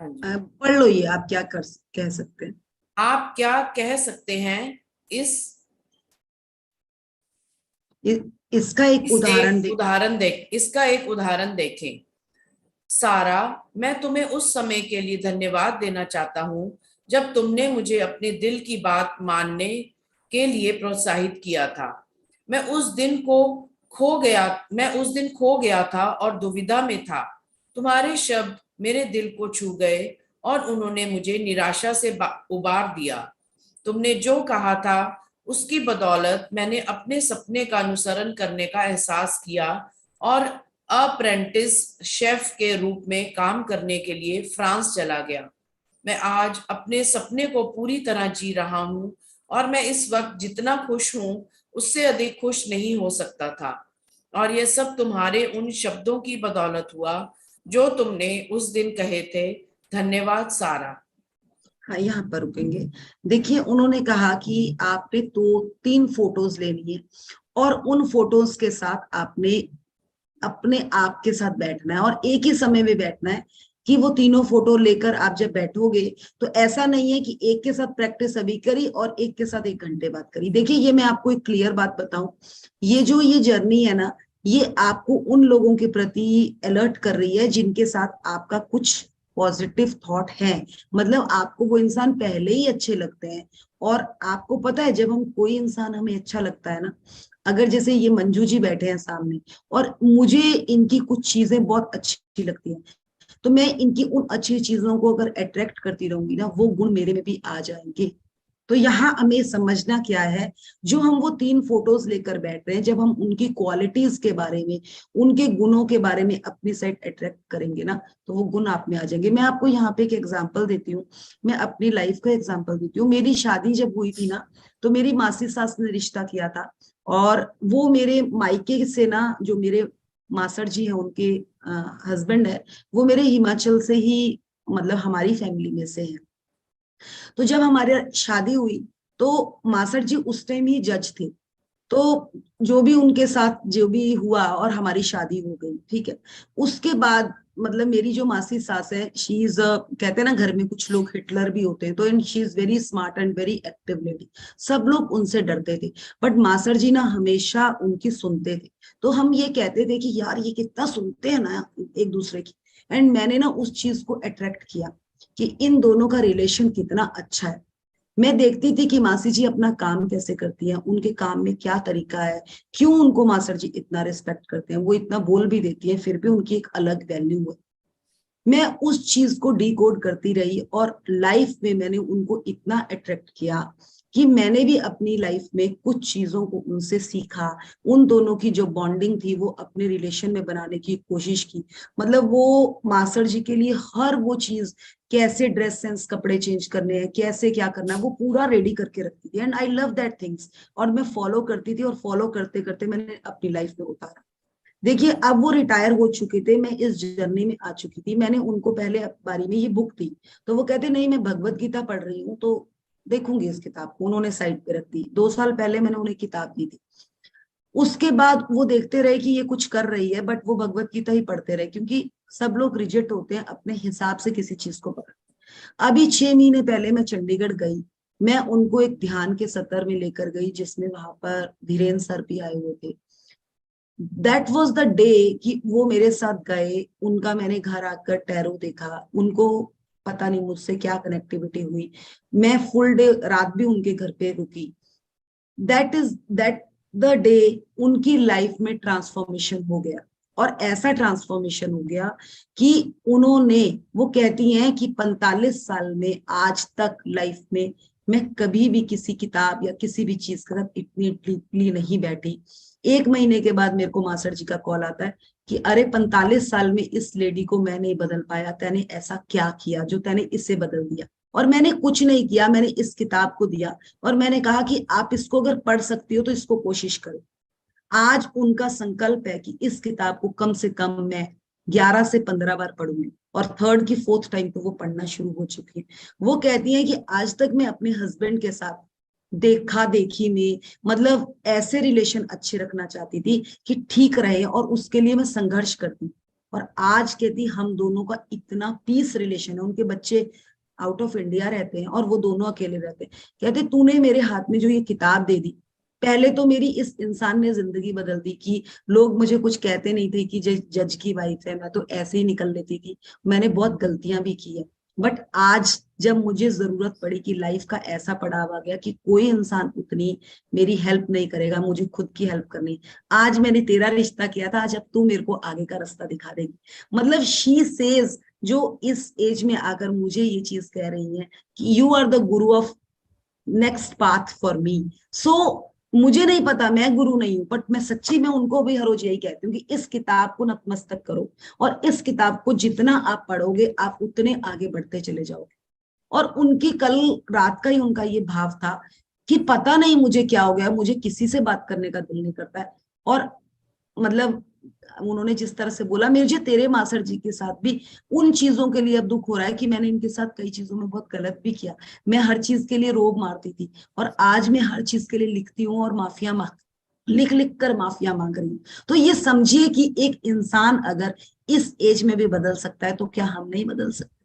हाँ जी, पढ़ लो, ये आप क्या कह सकते हैं। आप क्या कह सकते हैं इस इसका एक इस उदाहरण एक दे। उदाहरण देख इसका एक उदाहरण देखें। सारा, मैं तुम्हें उस समय के लिए धन्यवाद देना चाहता हूं जब तुमने मुझे अपने दिल की बात मानने के लिए प्रोत्साहित किया था। मैं उस दिन खो गया था और दुविधा में था। तुम्हारे शब्द मेरे दिल को छू गए और उन्होंने मुझे निराशा से उबार दिया। तुमने जो कहा था उसकी बदौलत मैंने अपने सपने का अनुसरण करने का एहसास किया और अप्रेंटिस शेफ के रूप में काम करने के लिए फ्रांस चला गया। मैं आज अपने सपने को पूरी तरह जी रहा हूँ और मैं इस वक्त जितना खुश हूँ उससे अधिक खुश नहीं हो सकता था। और यह सब तुम्हारे उन शब्दों की बदौलत हुआ जो तुमने उस दिन कहे थे। धन्यवाद सारा। हाँ, यहाँ पर रुकेंगे। देखिए, उन्होंने कहा कि आपने 2-3 फोटोज लेनी है और उन फोटोज के साथ आपने अपने आप के साथ बैठना है और एक ही समय में बैठना है कि वो तीनों फोटो लेकर आप जब बैठोगे तो ऐसा नहीं है कि एक के साथ प्रैक्टिस अभी करी और एक के साथ 1 घंटे बाद करी। देखिए, ये मैं आपको एक क्लियर बात बताऊं, ये जर्नी है ना, ये आपको उन लोगों के प्रति अलर्ट कर रही है जिनके साथ आपका कुछ पॉजिटिव थॉट है। मतलब आपको वो इंसान पहले ही अच्छे लगते हैं। और आपको पता है, जब हम कोई इंसान हमें अच्छा लगता है ना, अगर जैसे ये मंजू जी बैठे हैं सामने और मुझे इनकी कुछ चीजें बहुत अच्छी लगती हैं, तो मैं इनकी उन अच्छी चीजों को अगर अट्रैक्ट करती रहूंगी ना, वो गुण मेरे में भी आ जाएंगे। तो यहाँ हमें समझना क्या है, जो हम वो 3 फोटोज लेकर बैठ रहे हैं, जब हम उनकी क्वालिटीज के बारे में, उनके गुणों के बारे में अपनी साइड अट्रैक्ट करेंगे ना, तो वो गुण आप में आ जाएंगे। मैं आपको यहाँ पे एक एग्जाम्पल देती हूँ, मैं अपनी लाइफ का एग्जाम्पल देती हूँ। मेरी शादी जब हुई थी ना, तो मेरी मासी सास ने रिश्ता किया था और वो मेरे मायके से ना, जो मेरे मासड़ जी हैं उनके हस्बैंड है, वो मेरे हिमाचल से ही, मतलब हमारी फैमिली में से है। तो जब हमारे शादी हुई तो मासड़ जी उस टाइम ही जज थे। तो जो भी उनके साथ जो भी हुआ और हमारी शादी हो गई, ठीक है। उसके बाद मतलब मेरी जो मासी सास है, शी इज, कहते हैं ना घर में कुछ लोग हिटलर भी होते हैं, तो she is very smart and very active lady. सब लोग उनसे डरते थे, बट मासर जी ना हमेशा उनकी सुनते थे। तो हम ये कहते थे कि यार ये कितना सुनते हैं ना एक दूसरे की। एंड मैंने ना उस चीज को अट्रैक्ट किया कि इन दोनों का रिलेशन कितना अच्छा है। मैं देखती थी कि मासी जी अपना काम कैसे करती हैं, उनके काम में क्या तरीका है, क्यों उनको मास्टर जी इतना रिस्पेक्ट करते हैं, वो इतना बोल भी देती है फिर भी उनकी एक अलग वैल्यू है। मैं उस चीज को डिकोड करती रही और लाइफ में मैंने उनको इतना अट्रैक्ट किया कि मैंने भी अपनी लाइफ में कुछ चीजों को उनसे सीखा। उन दोनों की जो बॉन्डिंग थी वो अपने रिलेशन में बनाने की कोशिश की। मतलब वो मास्टर जी के लिए हर वो चीज, कैसे ड्रेस सेंस, कपड़े चेंज करने हैं, कैसे क्या करना है, वो पूरा रेडी करके रखती थी। And I love that things. और मैं फॉलो करती थी और फॉलो करते करते मैंने अपनी लाइफ में उतारा। देखिए, अब वो रिटायर हो चुके थे, मैं इस जर्नी में आ चुकी थी। मैंने उनको पहले बारी में ये बुक दी, तो वो कहते नहीं मैं भगवत गीता पढ़ रही हूँ तो देखूंगी इस किताब को। उन्होंने साइड पे रख दी। 2 साल पहले मैंने उन्हें किताब दी थी। उसके बाद वो देखते रहे कि ये कुछ कर रही है, बट वो भगवत गीता ही पढ़ते रहे, क्योंकि सब लोग रिजेक्ट होते हैं अपने हिसाब से किसी चीज को पकड़। अभी 6 महीने पहले मैं चंडीगढ़ गई। मैं उनको एक ध्यान के सत्र में लेकर गई जिसमें वहां पर धीरेन्द्र सर भी आए हुए थे। दैट वॉज द डे कि वो मेरे साथ गए। उनका मैंने घर आकर टैरो देखा। उनको पता नहीं मुझसे क्या कनेक्टिविटी हुई। मैं फुल डे रात भी उनके घर पे रुकी। दैट द डे उनकी लाइफ में ट्रांसफॉर्मेशन हो गया। और ऐसा ट्रांसफॉर्मेशन हो गया कि उन्होंने, वो कहती हैं कि 45 साल में आज तक लाइफ में मैं कभी भी किसी किताब या किसी भी चीज के साथ इतनी डीपली नहीं बैठी। 1 महीने के बाद मेरे को मास्टर जी का कॉल आता है कि अरे 45 साल में इस लेडी को मैं नहीं बदल पाया, तैने ऐसा क्या किया जो तैने इसे बदल दिया। और मैंने कुछ नहीं किया, मैंने इस किताब को दिया और मैंने कहा कि आप इसको अगर पढ़ सकती हो तो इसको कोशिश करो। आज उनका संकल्प है कि इस किताब को कम से कम मैं 11 से 15 बार पढ़ूंगी और थर्ड की फोर्थ टाइम तो वो पढ़ना शुरू हो चुकी है। वो कहती हैं कि आज तक मैं अपने हस्बैंड के साथ देखा देखी में, मतलब ऐसे रिलेशन अच्छे रखना चाहती थी कि ठीक रहे और उसके लिए मैं संघर्ष करती। और आज कहती हम दोनों का इतना पीस रिलेशन है। उनके बच्चे आउट ऑफ इंडिया रहते हैं और वो दोनों अकेले रहते हैं। कहते तूने मेरे हाथ में जो ये किताब दे दी, पहले तो मेरी इस इंसान ने जिंदगी बदल दी कि लोग मुझे कुछ कहते नहीं थे कि जज की वाइफ है, मैं तो ऐसे ही निकल लेती थी। मैंने बहुत गलतियां भी की है, बट आज जब मुझे जरूरत पड़ी कि लाइफ का ऐसा पड़ाव आ गया कि कोई इंसान उतनी मेरी हेल्प नहीं करेगा, मुझे खुद की हेल्प करनी, आज मैंने तेरा रिश्ता किया था, आज अब तू मेरे को आगे का रास्ता दिखा देगी। मतलब शी सेज, जो इस एज में आकर मुझे ये चीज कह रही है कि you are the guru of next path for me. So मुझे नहीं पता, मैं गुरु नहीं हूं, बट मैं सच्ची में उनको भी हर रोज यही कहती हूँ कि इस किताब को नतमस्तक करो और इस किताब को जितना आप पढ़ोगे आप उतने आगे बढ़ते चले जाओगे। और उनकी कल रात का ही उनका ये भाव था कि पता नहीं मुझे क्या हो गया, मुझे किसी से बात करने का दिल नहीं करता है। और मतलब उन्होंने जिस तरह से बोला, मुझे तेरे मास्टर जी के साथ भी उन चीजों के लिए अब दुख हो रहा है कि मैंने इनके साथ कई चीजों में बहुत गलत भी किया। मैं हर चीज के लिए रोब मारती थी और आज मैं हर चीज के लिए लिखती हूँ और माफिया मांग, लिख लिख कर माफिया मांग रही हूँ। तो ये समझिए कि एक इंसान अगर इस एज में भी बदल सकता है तो क्या हम नहीं बदल सकते।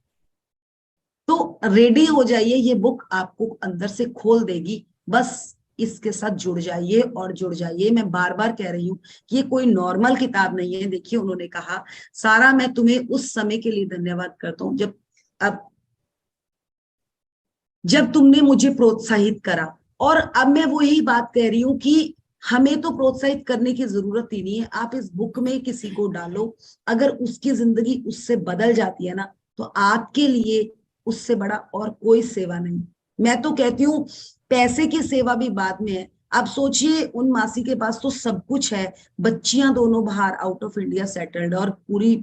तो रेडी हो जाइए, ये बुक आपको अंदर से खोल देगी। बस इसके साथ जुड़ जाइए और जुड़ जाइए। मैं बार बार कह रही हूँ कि ये कोई नॉर्मल किताब नहीं है। देखिए उन्होंने कहा, सारा मैं तुम्हें उस समय के लिए धन्यवाद करता हूँ जब अब जब तुमने मुझे प्रोत्साहित करा। और अब मैं वही बात कह रही हूँ कि हमें तो प्रोत्साहित करने की जरूरत ही नहीं है। आप इस बुक में किसी को डालो, अगर उसकी जिंदगी उससे बदल जाती है ना, तो आपके लिए उससे बड़ा और कोई सेवा नहीं। मैं तो कहती हूँ पैसे की सेवा भी बाद में है। आप सोचिए उन मासी के पास तो सब कुछ है, बच्चियां दोनों बाहर आउट ऑफ इंडिया सेटल्ड और पूरी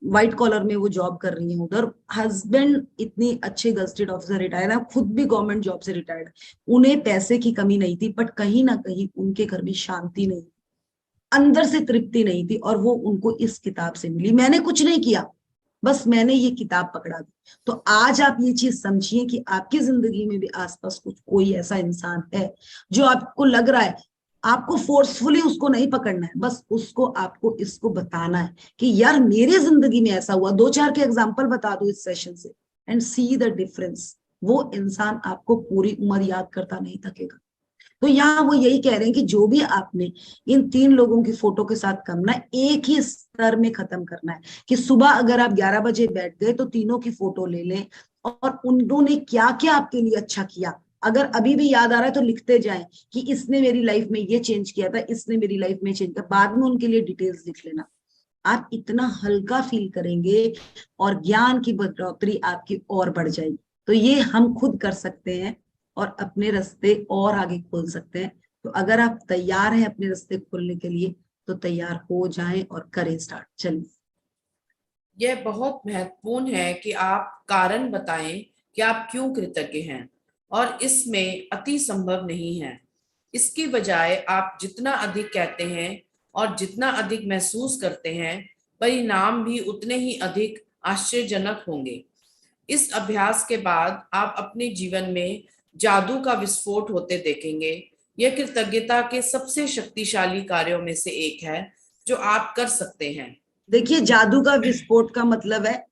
व्हाइट कॉलर में वो जॉब कर रही है उधर। हस्बैंड इतनी अच्छे गजटेड ऑफिसर रिटायर्ड है, खुद भी गवर्नमेंट जॉब से रिटायर्ड। उन्हें पैसे की कमी नहीं थी, बट कहीं ना कहीं उनके घर में शांति नहीं, अंदर से तृप्ति नहीं थी, और वो उनको इस किताब से मिली। मैंने कुछ नहीं किया, बस मैंने ये किताब पकड़ा दी। तो आज आप ये चीज समझिए कि आपकी जिंदगी में भी आसपास कुछ कोई ऐसा इंसान है जो आपको लग रहा है, आपको फोर्सफुली उसको नहीं पकड़ना है, बस उसको आपको इसको बताना है कि यार मेरे जिंदगी में ऐसा हुआ। 2-4 के एग्जाम्पल बता दो इस सेशन से एंड सी द डिफरेंस। वो इंसान आपको पूरी उम्र याद करता नहीं थकेगा। तो यहाँ वो यही कह रहे हैं कि जो भी आपने इन 3 लोगों की फोटो के साथ करना है, एक ही स्तर में खत्म करना है कि सुबह अगर आप 11 बजे बैठ गए तो तीनों की फोटो ले लें और उन्होंने क्या क्या आपके लिए अच्छा किया, अगर अभी भी याद आ रहा है तो लिखते जाएं कि इसने मेरी लाइफ में ये चेंज किया था, इसने मेरी लाइफ में चेंज किया। बाद में उनके लिए डिटेल्स लिख लेना। आप इतना हल्का फील करेंगे और ज्ञान की बढ़ोतरी आपकी और बढ़ जाएगी। तो ये हम खुद कर सकते हैं और अपने रास्ते और आगे खोल सकते हैं। तो अगर आप तैयार हैं अपने रास्ते खोलने के लिए तो तैयार हो जाएं और करें स्टार्ट। चलिए। यह बहुत महत्वपूर्ण है कि आप कारण बताएं कि आप क्यों कृतज्ञ हैं, और इसमें अति संभव नहीं है। इसकी बजाय आप जितना अधिक कहते हैं और जितना अधिक महसूस करते हैं, परिणाम भी उतने ही अधिक आश्चर्यजनक होंगे। इस अभ्यास के बाद आप अपने जीवन में जादू का विस्फोट होते देखेंगे। यह कृतज्ञता के सबसे शक्तिशाली कार्यों में से एक है जो आप कर सकते हैं। देखिए जादू का विस्फोट का मतलब है,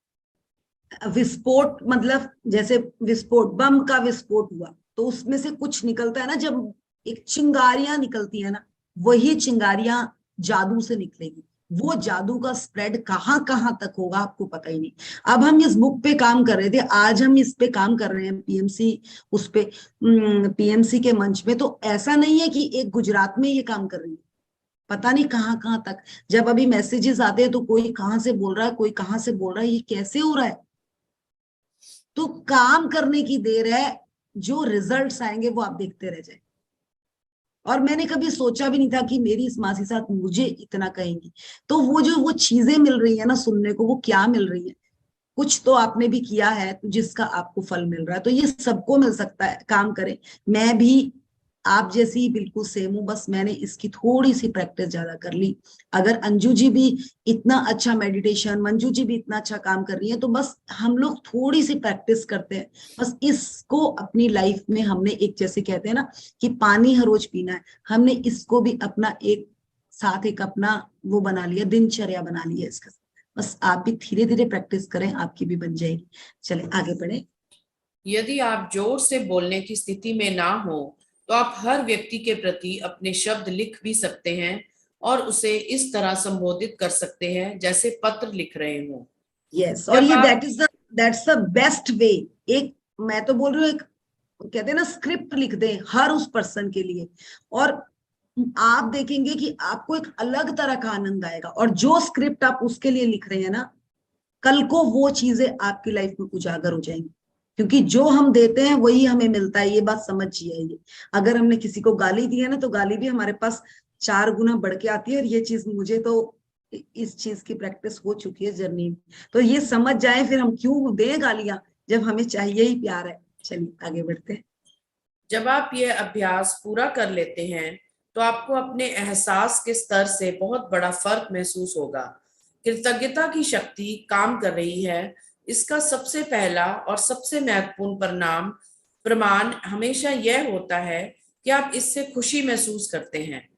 विस्फोट मतलब जैसे विस्फोट बम का विस्फोट हुआ तो उसमें से कुछ निकलता है ना, जब एक चिंगारियां निकलती है ना, वही चिंगारियां जादू से निकलेगी। वो जादू का स्प्रेड कहाँ कहाँ तक होगा आपको पता ही नहीं। अब हम इस बुक पे काम कर रहे थे, आज हम इस पे काम कर रहे हैं पीएमसी, उस पे पीएमसी के मंच में। तो ऐसा नहीं है कि एक गुजरात में ये काम कर रही है, पता नहीं कहाँ कहाँ तक। जब अभी मैसेजेस आते हैं तो कोई कहाँ से बोल रहा है, कोई कहाँ से बोल रहा है, ये कैसे हो रहा है। तो काम करने की देर है, जो रिजल्ट्स आएंगे वो आप देखते रह जाए। और मैंने कभी सोचा भी नहीं था कि मेरी इस मासी साथ मुझे इतना कहेंगी। तो वो चीजें मिल रही है ना सुनने को, वो क्या मिल रही है, कुछ तो आपने भी किया है तो जिसका आपको फल मिल रहा है। तो ये सबको मिल सकता है, काम करें। मैं भी आप जैसी ही बिल्कुल सेम हूं, बस मैंने इसकी थोड़ी सी प्रैक्टिस ज्यादा कर ली। अगर अंजू जी भी इतना अच्छा मेडिटेशन, मंजू जी भी इतना अच्छा काम कर रही है, तो बस हम लोग थोड़ी सी प्रैक्टिस करते हैं। बस इसको अपनी लाइफ में हमने एक, जैसे कहते हैं ना कि पानी हर रोज पीना है, हमने इसको भी अपना एक साथ एक अपना वो बना लिया, दिनचर्या बना लिया इसका। बस आप भी धीरे धीरे प्रैक्टिस करें, आपकी भी बन जाएगी। चले आगे बढ़े। यदि आप जोर से बोलने की स्थिति में ना हो तो आप हर व्यक्ति के प्रति अपने शब्द लिख भी सकते हैं और उसे इस तरह संबोधित कर सकते हैं जैसे पत्र लिख रहे हो। यस, और जब ये आप दैट्स द बेस्ट वे। एक, मैं तो बोल रही हूँ, एक कहते हैं ना स्क्रिप्ट लिख दें हर उस पर्सन के लिए, और आप देखेंगे कि आपको एक अलग तरह का आनंद आएगा। और जो स्क्रिप्ट आप उसके लिए लिख रहे हैं ना, कल को वो चीजें आपकी लाइफ में उजागर हो जाएंगी। क्योंकि जो हम देते हैं वही हमें मिलता है, ये बात समझिए। ये अगर हमने किसी को गाली दी है ना, तो गाली भी हमारे पास 4 गुना बढ़ के आती है। और ये चीज मुझे तो इस चीज की प्रैक्टिस हो चुकी है जर्नी में। तो ये समझ जाए फिर हम क्यों दें गालियां, जब हमें चाहिए ही प्यार है। चलिए आगे बढ़ते हैं। जब आप यह अभ्यास पूरा कर लेते हैं तो आपको अपने एहसास के स्तर से बहुत बड़ा फर्क महसूस होगा। कृतज्ञता की शक्ति काम कर रही है। इसका सबसे पहला और सबसे महत्वपूर्ण प्रमाण हमेशा यह होता है कि आप इससे खुशी महसूस करते हैं।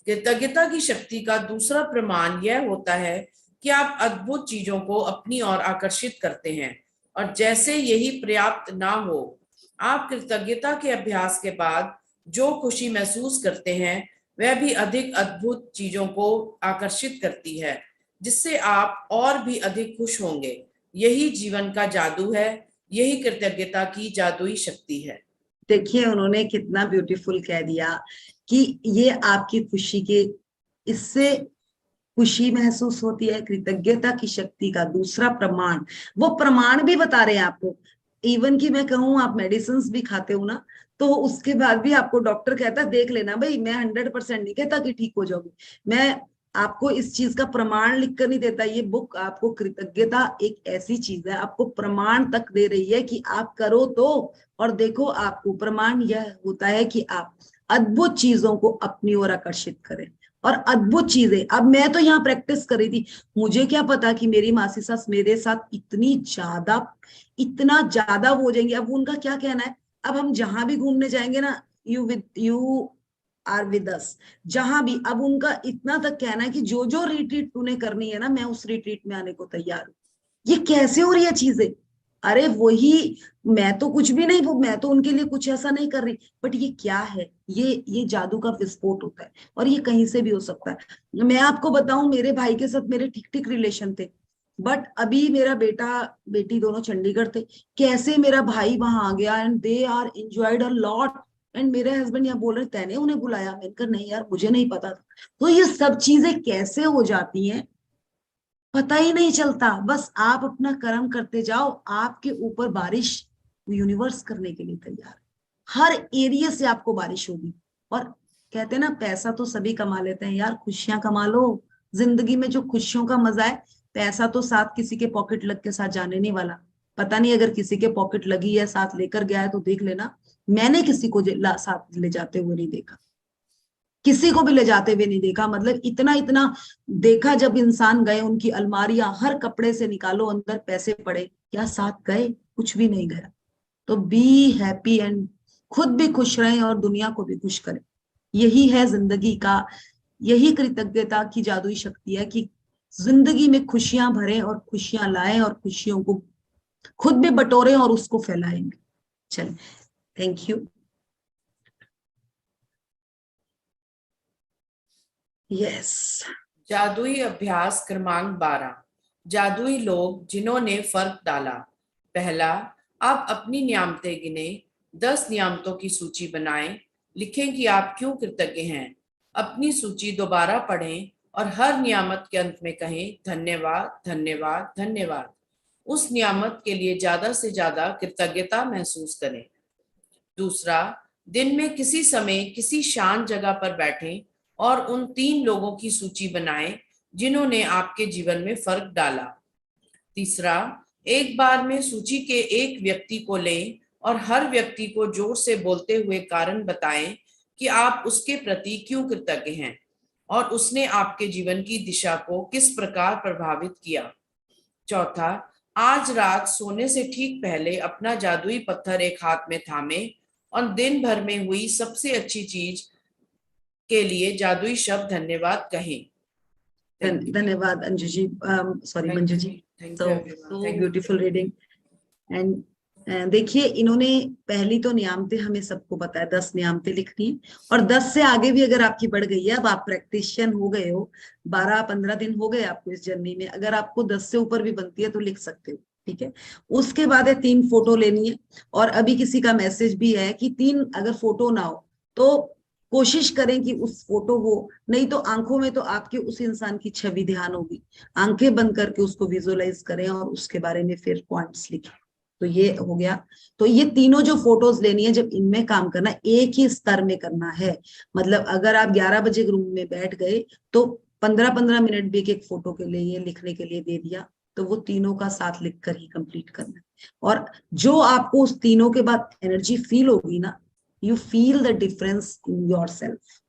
कृतज्ञता की शक्ति का दूसरा प्रमाण यह होता है कि आप अद्भुत चीजों को अपनी ओर आकर्षित करते हैं। और जैसे यही पर्याप्त ना हो, आप कृतज्ञता के अभ्यास के बाद जो खुशी महसूस करते हैं वह भी अधिक अद्भुत चीजों को आकर्षित करती है, जिससे आप और भी अधिक खुश होंगे। यही जीवन का जादू है। यही कृतज्ञता की जादुई शक्ति है। देखिए उन्होंने कितना ब्यूटीफुल कह दिया कि ये आपकी खुशी के, इससे खुशी महसूस होती है। कृतज्ञता की शक्ति का दूसरा प्रमाण, वो प्रमाण भी बता रहे हैं आपको। इवन कि मैं कहूँ आप मेडिसिन भी खाते हो ना, तो उसके बाद भी आपको डॉक्टर कहता है देख लेना भाई, मैं 100% नहीं कहता कि ठीक हो जाओगे, मैं आपको इस चीज का प्रमाण लिख कर नहीं देता। ये बुक आपको, कृतज्ञता एक ऐसी चीज है, आपको प्रमाण तक दे रही है कि आप करो तो। और देखो, आपको प्रमाण यह होता है कि आप अद्भुत चीजों को अपनी ओर आकर्षित करें। और अद्भुत चीजें, अब मैं तो यहाँ प्रैक्टिस कर रही थी, मुझे क्या पता कि मेरी मासी सास मेरे साथ इतना ज्यादा वो हो जाएंगे। अब उनका क्या कहना है, अब हम जहां भी घूमने जाएंगे ना, यू आर विद अस, जहां भी, अब उनका इतना तक कहना है कि जो जो रिट्रीट तूने करनी है ना, मैं उस रिट्रीट में आने को तैयार हूँ। ये कैसे हो रही है चीजें? अरे वही, मैं तो कुछ भी नहीं, वो मैं तो उनके लिए कुछ ऐसा नहीं कर रही, बट ये क्या है, ये जादू का विस्फोट होता है। और ये कहीं से भी हो सकता है। मैं आपको बताऊं, मेरे भाई के साथ मेरे ठीक ठीक रिलेशन थे, बट अभी मेरा बेटा बेटी दोनों चंडीगढ़ थे, कैसे मेरा भाई वहां आ गया and they are enjoyed a lot. And मेरे हस्बैंड यहाँ बोल रहे तैने उन्हें बुलाया, मैंने कहा नहीं यार, मुझे नहीं पता था। तो ये सब चीजें कैसे हो जाती हैं पता ही नहीं चलता। बस आप अपना कर्म करते जाओ, आपके ऊपर बारिश यूनिवर्स करने के लिए तैयार है। हर एरिया से आपको बारिश होगी। और कहते हैं ना, पैसा तो सभी कमा लेते हैं यार, खुशियां कमा लो। जिंदगी में जो खुशियों का मजा है, पैसा तो साथ किसी के पॉकेट लग के साथ जाने नहीं वाला। पता नहीं, अगर किसी के पॉकेट लगी है, साथ लेकर गया है, तो देख लेना, मैंने किसी को साथ ले जाते हुए नहीं देखा, किसी को भी ले जाते हुए नहीं देखा। मतलब इतना इतना देखा, जब इंसान गए, उनकी अलमारियां हर कपड़े से निकालो, अंदर पैसे पड़े, क्या साथ गए? कुछ भी नहीं गया। तो बी हैप्पी एंड खुद भी खुश रहें और दुनिया को भी खुश करें। यही है जिंदगी का, यही कृतज्ञता की जादुई शक्ति है कि जिंदगी में खुशियां भरें और खुशियां लाएं और खुशियों को खुद भी बटोरें और उसको फैलाएंगे। चलिए, थैंक यू। यस। जादुई अभ्यास क्रमांक 12। जादुई लोग जिन्होंने फर्क डाला। पहला, आप अपनी नियामतें गिने। 10 नियामतों की सूची बनाएं। लिखें कि आप क्यों कृतज्ञ हैं। अपनी सूची दोबारा पढ़ें और हर नियामत के अंत में कहें धन्यवाद, धन्यवाद, धन्यवाद। उस नियामत के लिए ज्यादा से ज्यादा कृतज्ञता महसूस करें। दूसरा, दिन में किसी समय किसी शांत जगह पर बैठें और उन 3 लोगों की सूची बनाएं जिन्होंने आपके जीवन में फर्क डाला। तीसरा, एक बार में सूची के एक व्यक्ति को लें और हर व्यक्ति को जोर से बोलते हुए कारण बताएं कि आप उसके प्रति क्यों कृतज्ञ हैं और उसने आपके जीवन की दिशा को किस प्रकार प्रभावित किया। चौथा, आज रात सोने से ठीक पहले अपना जादुई पत्थर एक हाथ में थामे और दिन भर में हुई सबसे अच्छी चीज के लिए जादुई शब्द धन्यवाद कहें। धन्यवाद Anju ji, sorry Manju ji. So beautiful reading. And देखिए, इन्होंने पहली तो नियामतें हमें सबको पता है, 10 नियामतें लिखनी है, और 10 से आगे भी अगर आपकी बढ़ गई है, अब आप प्रैक्टिशियन हो गए हो, 12-15 दिन हो गए आपको इस जर्नी में, अगर आपको 10 से ऊपर भी बनती है तो लिख सकते हो, ठीक है। उसके बाद है 3 फोटो लेनी है, और अभी किसी का मैसेज भी है कि 3 अगर फोटो ना हो तो कोशिश करें कि उस फोटो हो, नहीं तो आंखों में तो आपके उस इंसान की छवि ध्यान होगी, आंखें बंद करके उसको विजुअलाइज करें और उसके बारे में फिर पॉइंट्स लिखें। तो ये हो गया। तो ये तीनों जो फोटोज लेनी है, जब इनमें काम करना एक ही स्तर में करना है, मतलब अगर आप 11 बजे रूम में बैठ गए तो 15-15 मिनट भी एक फोटो के लिए लिखने के लिए दे दिया, तो वो तीनों का साथ लिख कर ही कंप्लीट करना है। और जो आपको उस तीनों के बाद एनर्जी फील होगी ना, you feel the difference in your self.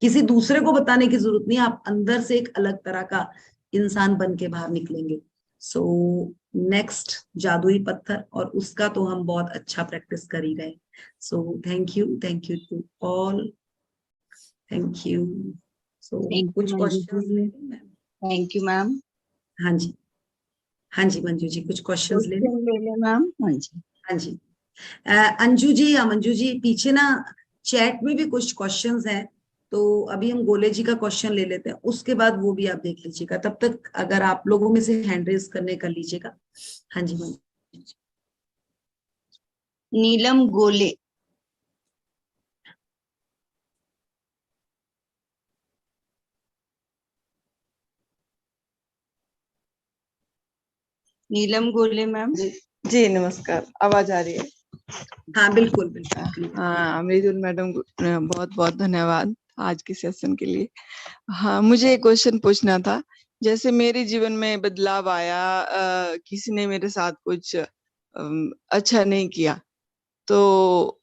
किसी दूसरे को बताने की जरूरत नहीं, आप अंदर से एक अलग तरह का इंसान बन के बाहर निकलेंगे। सो नेक्स्ट जादुई पत्थर, और उसका तो हम बहुत अच्छा प्रैक्टिस कर ही रहे। So thank you to all, thank you. So कुछ क्वेश्चंस ले लें मैम? Thank you ma'am. हाँ जी, हाँ जी मंजू जी, कुछ क्वेश्चंस ले लें? ले लें मैम। हाँ जी, हाँ जी। अंजू जी या मंजू जी, पीछे ना चैट में भी कुछ क्वेश्चंस हैं, तो अभी हम गोले जी का क्वेश्चन ले लेते हैं, उसके बाद वो भी आप देख लीजिएगा, तब तक अगर आप लोगों में से हैंड रेज करने कर लीजिएगा। हाँ जी मंजू जी। नीलम गोले। नीलम गोले मैम। जी नमस्कार, आवाज आ रही है? हाँ बिल्कुल बिल्कुल। हाँ अमृतुल मैडम, बहुत बहुत धन्यवाद आज के सेशन के लिए। हाँ, मुझे एक क्वेश्चन पूछना था। जैसे मेरे जीवन में बदलाव आया, किसी ने मेरे साथ कुछ अच्छा नहीं किया, तो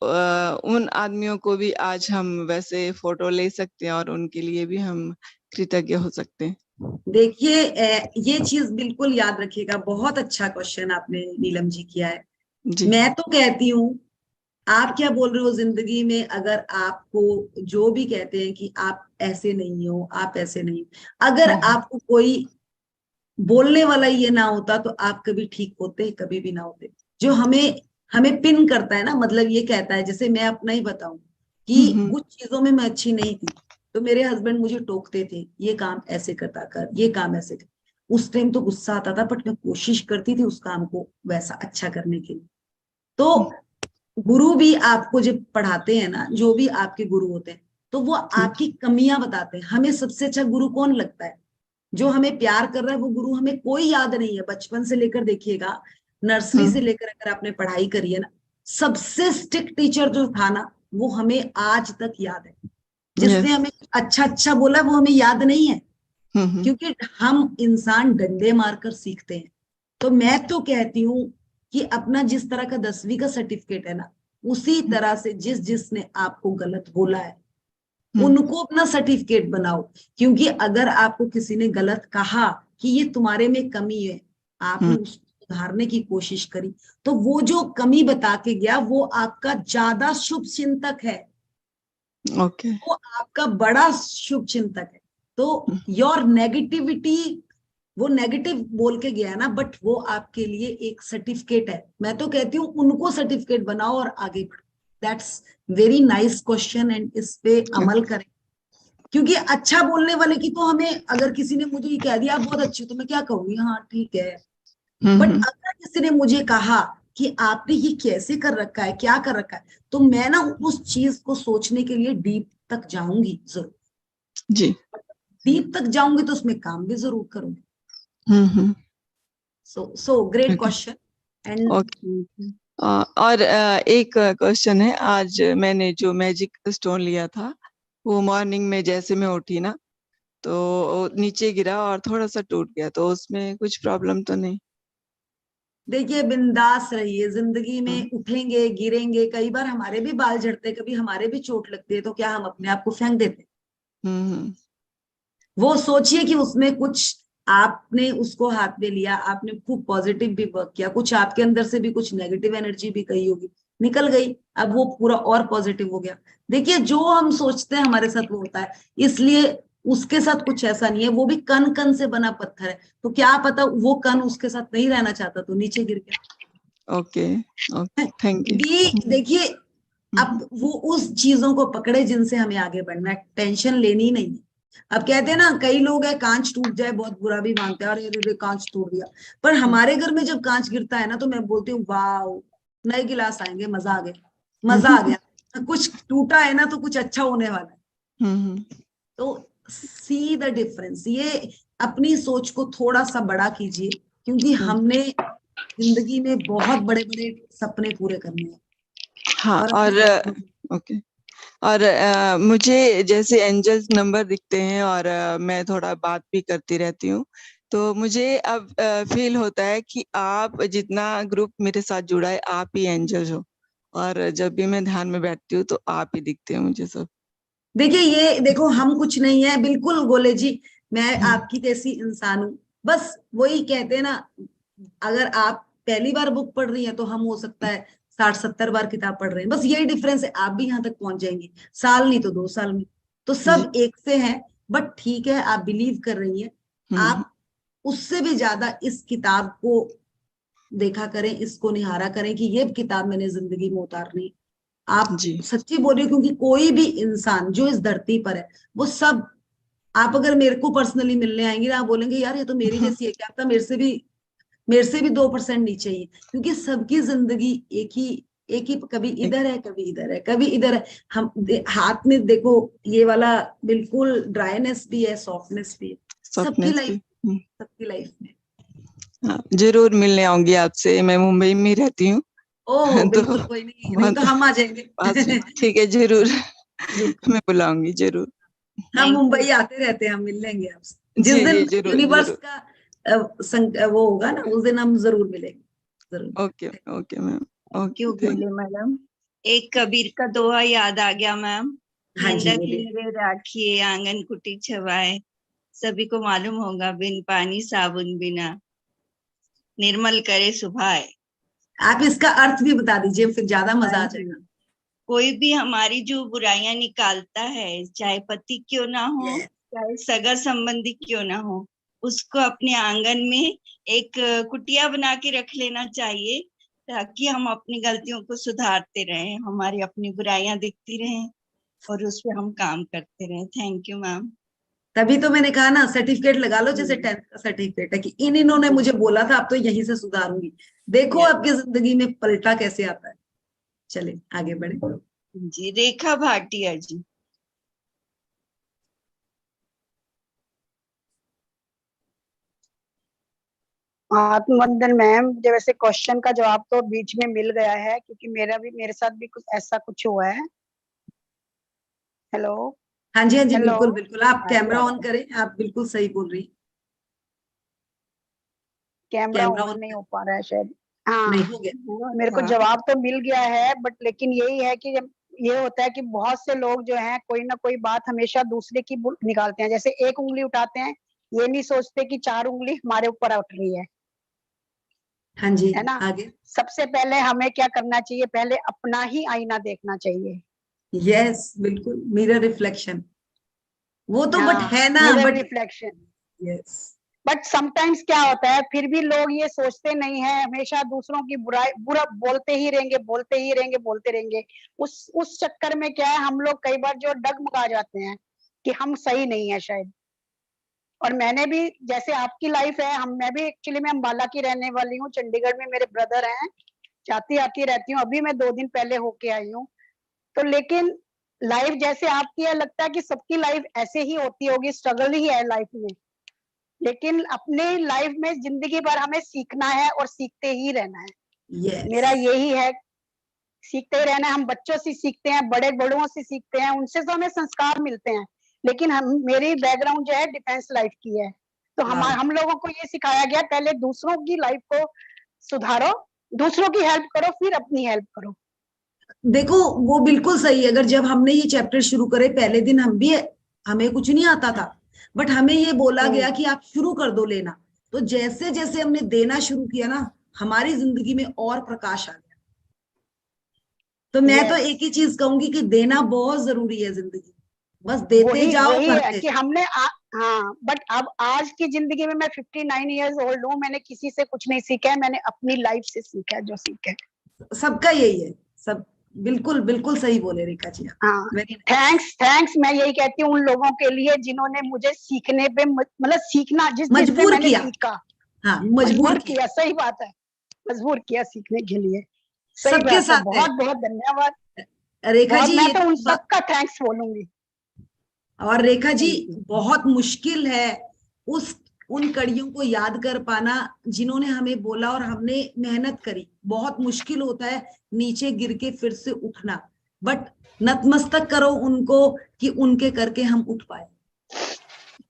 उन आदमियों को भी आज हम वैसे फोटो ले सकते हैं और उनके लिए भी हम कृतज्ञ हो सकते हैं? देखिए, ये चीज बिल्कुल याद रखिएगा, बहुत अच्छा क्वेश्चन आपने नीलम जी किया है। जी। मैं तो कहती हूँ, आप क्या बोल रहे हो जिंदगी में, अगर आपको जो भी कहते हैं कि आप ऐसे नहीं हो, आप ऐसे नहीं हो, अगर आपको कोई बोलने वाला ये ना होता तो आप कभी ठीक होते, कभी भी ना होते। जो हमें हमें पिन करता है ना, मतलब ये कहता है, जैसे मैं अपना ही बताऊं कि कुछ चीजों में मैं अच्छी नहीं थी, तो मेरे हस्बैंड मुझे टोकते थे, ये काम ऐसे करता कर, ये काम ऐसे कर। उस टाइम तो गुस्सा आता था, बट मैं कोशिश करती थी उस काम को वैसा अच्छा करने के लिए। तो गुरु भी आपको जब पढ़ाते हैं ना, जो भी आपके गुरु होते हैं, तो वो आपकी कमियां बताते हैं। हमें सबसे अच्छा गुरु कौन लगता है? जो हमें प्यार कर रहा है वो गुरु। हमें कोई याद नहीं है, बचपन से लेकर देखिएगा, नर्सरी से लेकर अगर आपने पढ़ाई करी है ना, सबसे स्ट्रिक्ट टीचर जो था ना, वो हमें आज तक याद है। जिसने हमें अच्छा अच्छा बोला वो हमें याद नहीं है, क्योंकि हम इंसान डंडे मारकर सीखते हैं। तो मैं तो कहती हूँ कि अपना जिस तरह का 10वीं का सर्टिफिकेट है ना, उसी तरह से जिसने आपको गलत बोला है उनको अपना सर्टिफिकेट बनाओ। क्योंकि अगर आपको किसी ने गलत कहा कि ये तुम्हारे में कमी है, आपने उसको सुधारने की कोशिश करी, तो वो जो कमी बता के गया वो आपका ज्यादा शुभ चिंतक है। ओके। वो आपका बड़ा शुभ चिंतक है। तो योर नेगेटिविटी, वो नेगेटिव बोल के गया ना, बट वो आपके लिए एक सर्टिफिकेट है। मैं तो कहती हूँ उनको सर्टिफिकेट बनाओ और आगे बढ़ो। That's very nice question, and इस पे अमल करें। क्योंकि अच्छा बोलने वाले की तो हमें, अगर किसी ने मुझे ये कह दिया आप बहुत अच्छी, तो मैं क्या कहूंगी, हाँ ठीक है। बट अगर किसी ने मुझे कहा कि आपने ये कैसे कर रखा है, क्या कर रखा है, तो मैं ना उस चीज को सोचने के लिए डीप तक जाऊंगी जरूर। जी। डीप तक जाऊंगी तो उसमें काम भी जरूर करूंगी। So great question. एंड और एक क्वेश्चन है, आज मैंने जो मैजिक स्टोन लिया था वो मॉर्निंग में जैसे मैं उठी ना तो वो नीचे गिरा और थोड़ा सा टूट गया, तो उसमें कुछ प्रॉब्लम तो नहीं? देखिए, बिंदास रहिए, जिंदगी में हम्म उठेंगे गिरेंगे, कई बार हमारे भी बाल झड़ते, कभी हमारे भी चोट लगती है, तो क्या हम अपने आप को फेंक देते? हम्म वो सोचिए कि उसमें कुछ आपने उसको हाथ में लिया, आपने खूब पॉजिटिव भी वर्क किया, कुछ आपके अंदर से भी कुछ नेगेटिव एनर्जी भी गई होगी, निकल गई, अब वो पूरा और पॉजिटिव हो गया। देखिए, जो हम सोचते हैं हमारे साथ वो होता है, इसलिए उसके साथ कुछ ऐसा नहीं है, वो भी कण कण से बना पत्थर है, तो क्या पता वो कण उसके साथ नहीं रहना चाहता तो नीचे गिर गया। Okay okay, thank you. देखिए, अब वो उस चीजों को पकड़े जिनसे हमें आगे बढ़ना है, टेंशन लेनी नहीं है। अब कहते हैं ना, कई लोग है कांच टूट जाए बहुत बुरा भी मानते हैं, अरे अरे अरे, कांच टूट गया। पर हमारे घर में जब कांच गिरता है ना, तो मैं बोलती हूँ वाह, नए गिलास आएंगे, मजा आ गया, मजा आ गया, कुछ टूटा है ना तो कुछ अच्छा होने वाला है। हम्म तो सी द डिफरेंस, ये अपनी सोच को थोड़ा सा बड़ा कीजिए, क्योंकि हम्म, हमने जिंदगी में बहुत बड़े बड़े सपने पूरे करने हैं, हाँ। और अपने और सपनों को ओके, और मुझे जैसे एंजल्स नंबर दिखते हैं और मैं थोड़ा बात भी करती रहती हूँ, तो मुझे अब फील होता है कि आप जितना ग्रुप मेरे साथ जुड़ा है आप ही एंजल्स हो, और जब भी मैं ध्यान में बैठती हूँ तो आप ही दिखते हैं मुझे सब। देखिए, ये देखो, हम कुछ नहीं है बिल्कुल गोले जी, मैं हम्म आपकी जैसी इंसान हूँ, बस वही कहते हैं ना, अगर आप पहली बार बुक पढ़ रही हैं तो हम हो सकता है 60-70 बार किताब पढ़ रहे हैं, बस यही डिफरेंस है, आप भी यहाँ तक पहुंच जाएंगी, साल नहीं तो 2 साल में, तो जी। सब एक से हैं। बट ठीक है, आप बिलीव कर रही हैं, हम्म आप उससे भी ज्यादा इस किताब को देखा करें, इसको निहारा करें कि ये किताब मैंने जिंदगी में उतारनी। आप जी। सच्ची बोल रही हो, क्योंकि कोई भी इंसान जो इस धरती पर है, वो सब, आप अगर मेरे को पर्सनली मिलने आएंगे ना, आप बोलेंगे यार ये तो मेरी जैसी है, क्या पता मेरे से भी 2% नीचे ही है, क्योंकि सबकी जिंदगी एक ही, कभी एक इधर है, कभी इधर है, कभी इधर है। हाथ में देखो, ये वाला बिल्कुल ड्राइनेस भी है, सॉफ्टनेस भी है, सबकी सपनेस भी। लाइफ, सबकी लाइफ में। हाँ, जरूर मिलने आऊंगी आपसे, मैं मुंबई में ही रहती हूँ। ओह तो बिल्कुल, कोई नहीं तो बहुत हम आ जाएंगे। पास में, ठीक है, जरूर। बिल्कुल, मैं बुलाऊंगी जरूर। हम थैंक यू। मुंबई आते रहते हैं, हम मिल लेंगे आपसे जिस जी दिन जी, जरूर यूनिवर्स जरूर। का वो होगा ना, उस दिन हम जरूर मिलेंगे, जरूर। Okay okay ma'am. Thank you okay, thank. गोले मैडम। एक कबीर का दोहा याद आ गया मैम। हाँ जी, जिंदगी बोलिए। मेरे राखिए आंगन कुटी छवाए। सभी को मालूम होगा, बिन पानी साबुन बिना निर्मल करे सुभाए। आप इसका अर्थ भी बता दीजिए, फिर ज्यादा हाँ मजा आ जी। जाएगा। कोई भी हमारी जो बुराइयां निकालता है, चाहे पति क्यों ना हो, Yes. चाहे सगा संबंधी क्यों ना हो, उसको अपने आंगन में एक कुटिया बना के रख लेना चाहिए, ताकि हम अपनी गलतियों को सुधारते रहें, हमारी अपनी बुराइयां दिखती रहें और उस पर हम काम करते रहें। Thank you ma'am. तभी तो मैंने कहा ना, सर्टिफिकेट लगा लो, जैसे 10th का सर्टिफिकेट है कि इन्होंने मुझे बोला था, अब तो यहीं से सुधारूंगी। देखो यस आपकी जिंदगी में पलटा कैसे आता है। चले आगे बढ़े। जी। रेखा भाटिया जी। आत्मवंदन मैम, जो वैसे क्वेश्चन का जवाब तो बीच में मिल गया है, क्योंकि मेरे साथ भी कुछ ऐसा कुछ हुआ है। हेलो। हाँ जी, हाँ जी, हेलो। बिल्कुल बिल्कुल, आप आ रही कैमरा ऑन आवाज? करें, आप बिल्कुल सही बोल रही हैं। कैमरा कैमरा ऑन ऑन नहीं कर, हो पा रहा है शायद। हाँ। नहीं हो गया। मेरे को जवाब तो मिल गया है, बट लेकिन यही है कि जब ये होता है कि बहुत से लोग जो हैं कोई ना कोई बात हमेशा दूसरे की निकालते हैं, जैसे एक उंगली उठाते हैं, ये नहीं सोचते कि 4 उंगली हमारे ऊपर उठ रही हाँ जी, है ना। आगे। सबसे पहले हमें क्या करना चाहिए, पहले अपना ही आईना देखना चाहिए। यस, बिल्कुल, मिरर रिफ्लेक्शन, वो तो बट हाँ, है ना, mirror but reflection. Yes. But sometimes क्या होता है, फिर भी लोग ये सोचते नहीं है, हमेशा दूसरों की बुरा बोलते ही रहेंगे, बोलते ही रहेंगे, बोलते रहेंगे। उस चक्कर में क्या है, हम लोग कई बार जो डगमगा जाते हैं कि हम सही नहीं है शायद। और मैंने भी, जैसे आपकी लाइफ है, मैं भी एक्चुअली मैं अम्बाला की रहने वाली हूँ, चंडीगढ़ में मेरे ब्रदर हैं, जाती आती रहती हूँ, अभी मैं 2 दिन पहले होके आई हूँ। तो लेकिन लाइफ जैसे आपकी है, लगता है कि सबकी लाइफ ऐसे ही होती होगी, स्ट्रगल ही है लाइफ में। लेकिन अपने लाइफ में जिंदगी भर हमें सीखना है और सीखते ही रहना है। मेरा यस, यही है, सीखते ही रहना। हम बच्चों से सीखते हैं, बड़े बड़ों से सीखते हैं, उनसे तो हमें संस्कार मिलते हैं, लेकिन हम, मेरी बैकग्राउंड जो है डिफेंस लाइफ की है, तो हम लोगों को ये सिखाया गया पहले दूसरों की लाइफ को सुधारो, दूसरों की हेल्प करो, फिर अपनी हेल्प करो। देखो वो बिल्कुल सही है। अगर जब हमने ये चैप्टर शुरू करे पहले दिन हमें कुछ नहीं आता था, बट हमें ये बोला गया कि आप शुरू कर दो लेना। तो जैसे जैसे हमने देना शुरू किया ना, हमारी जिंदगी में और प्रकाश आ गया। तो मैं तो यस, एक ही चीज कहूंगी कि देना बहुत जरूरी है जिंदगी में। बस देते वही जाओ, वही है करते कि जाओ। हाँ, बट अब आज की जिंदगी में मैं 59 ईयर्स ओल्ड हूँ, मैंने किसी से कुछ नहीं सीखा है, मैंने अपनी लाइफ से सीखा है जो सीखा है। सबका यही है, सब बिल्कुल बिल्कुल सही बोले रेखा जी आप। हाँ, वेरी थैंक्स थैंक्स, मैं यही कहती हूँ उन लोगों के लिए जिन्होंने मुझे सीखने पे मतलब सीखना, जिस चीज से मजबूर मैंने किया। सीखा, हाँ, मजबूर मजबूर किया। किया, सही बात है, मजबूर किया सीखने के लिए, सही सबके बात है। साथ है बहुत बहुत धन्यवाद, रेखा बहुत, जी, मैं ये तो उन तो सबका थैंक्स बोलूंगी। और रेखा जी, थैंक यू। बहुत मुश्किल है उस उन कड़ियों को याद कर पाना जिन्होंने हमें बोला और हमने मेहनत करी। बहुत मुश्किल होता है नीचे गिर के फिर से उठना, बट नतमस्तक करो उनको कि उनके करके हम उठ पाए।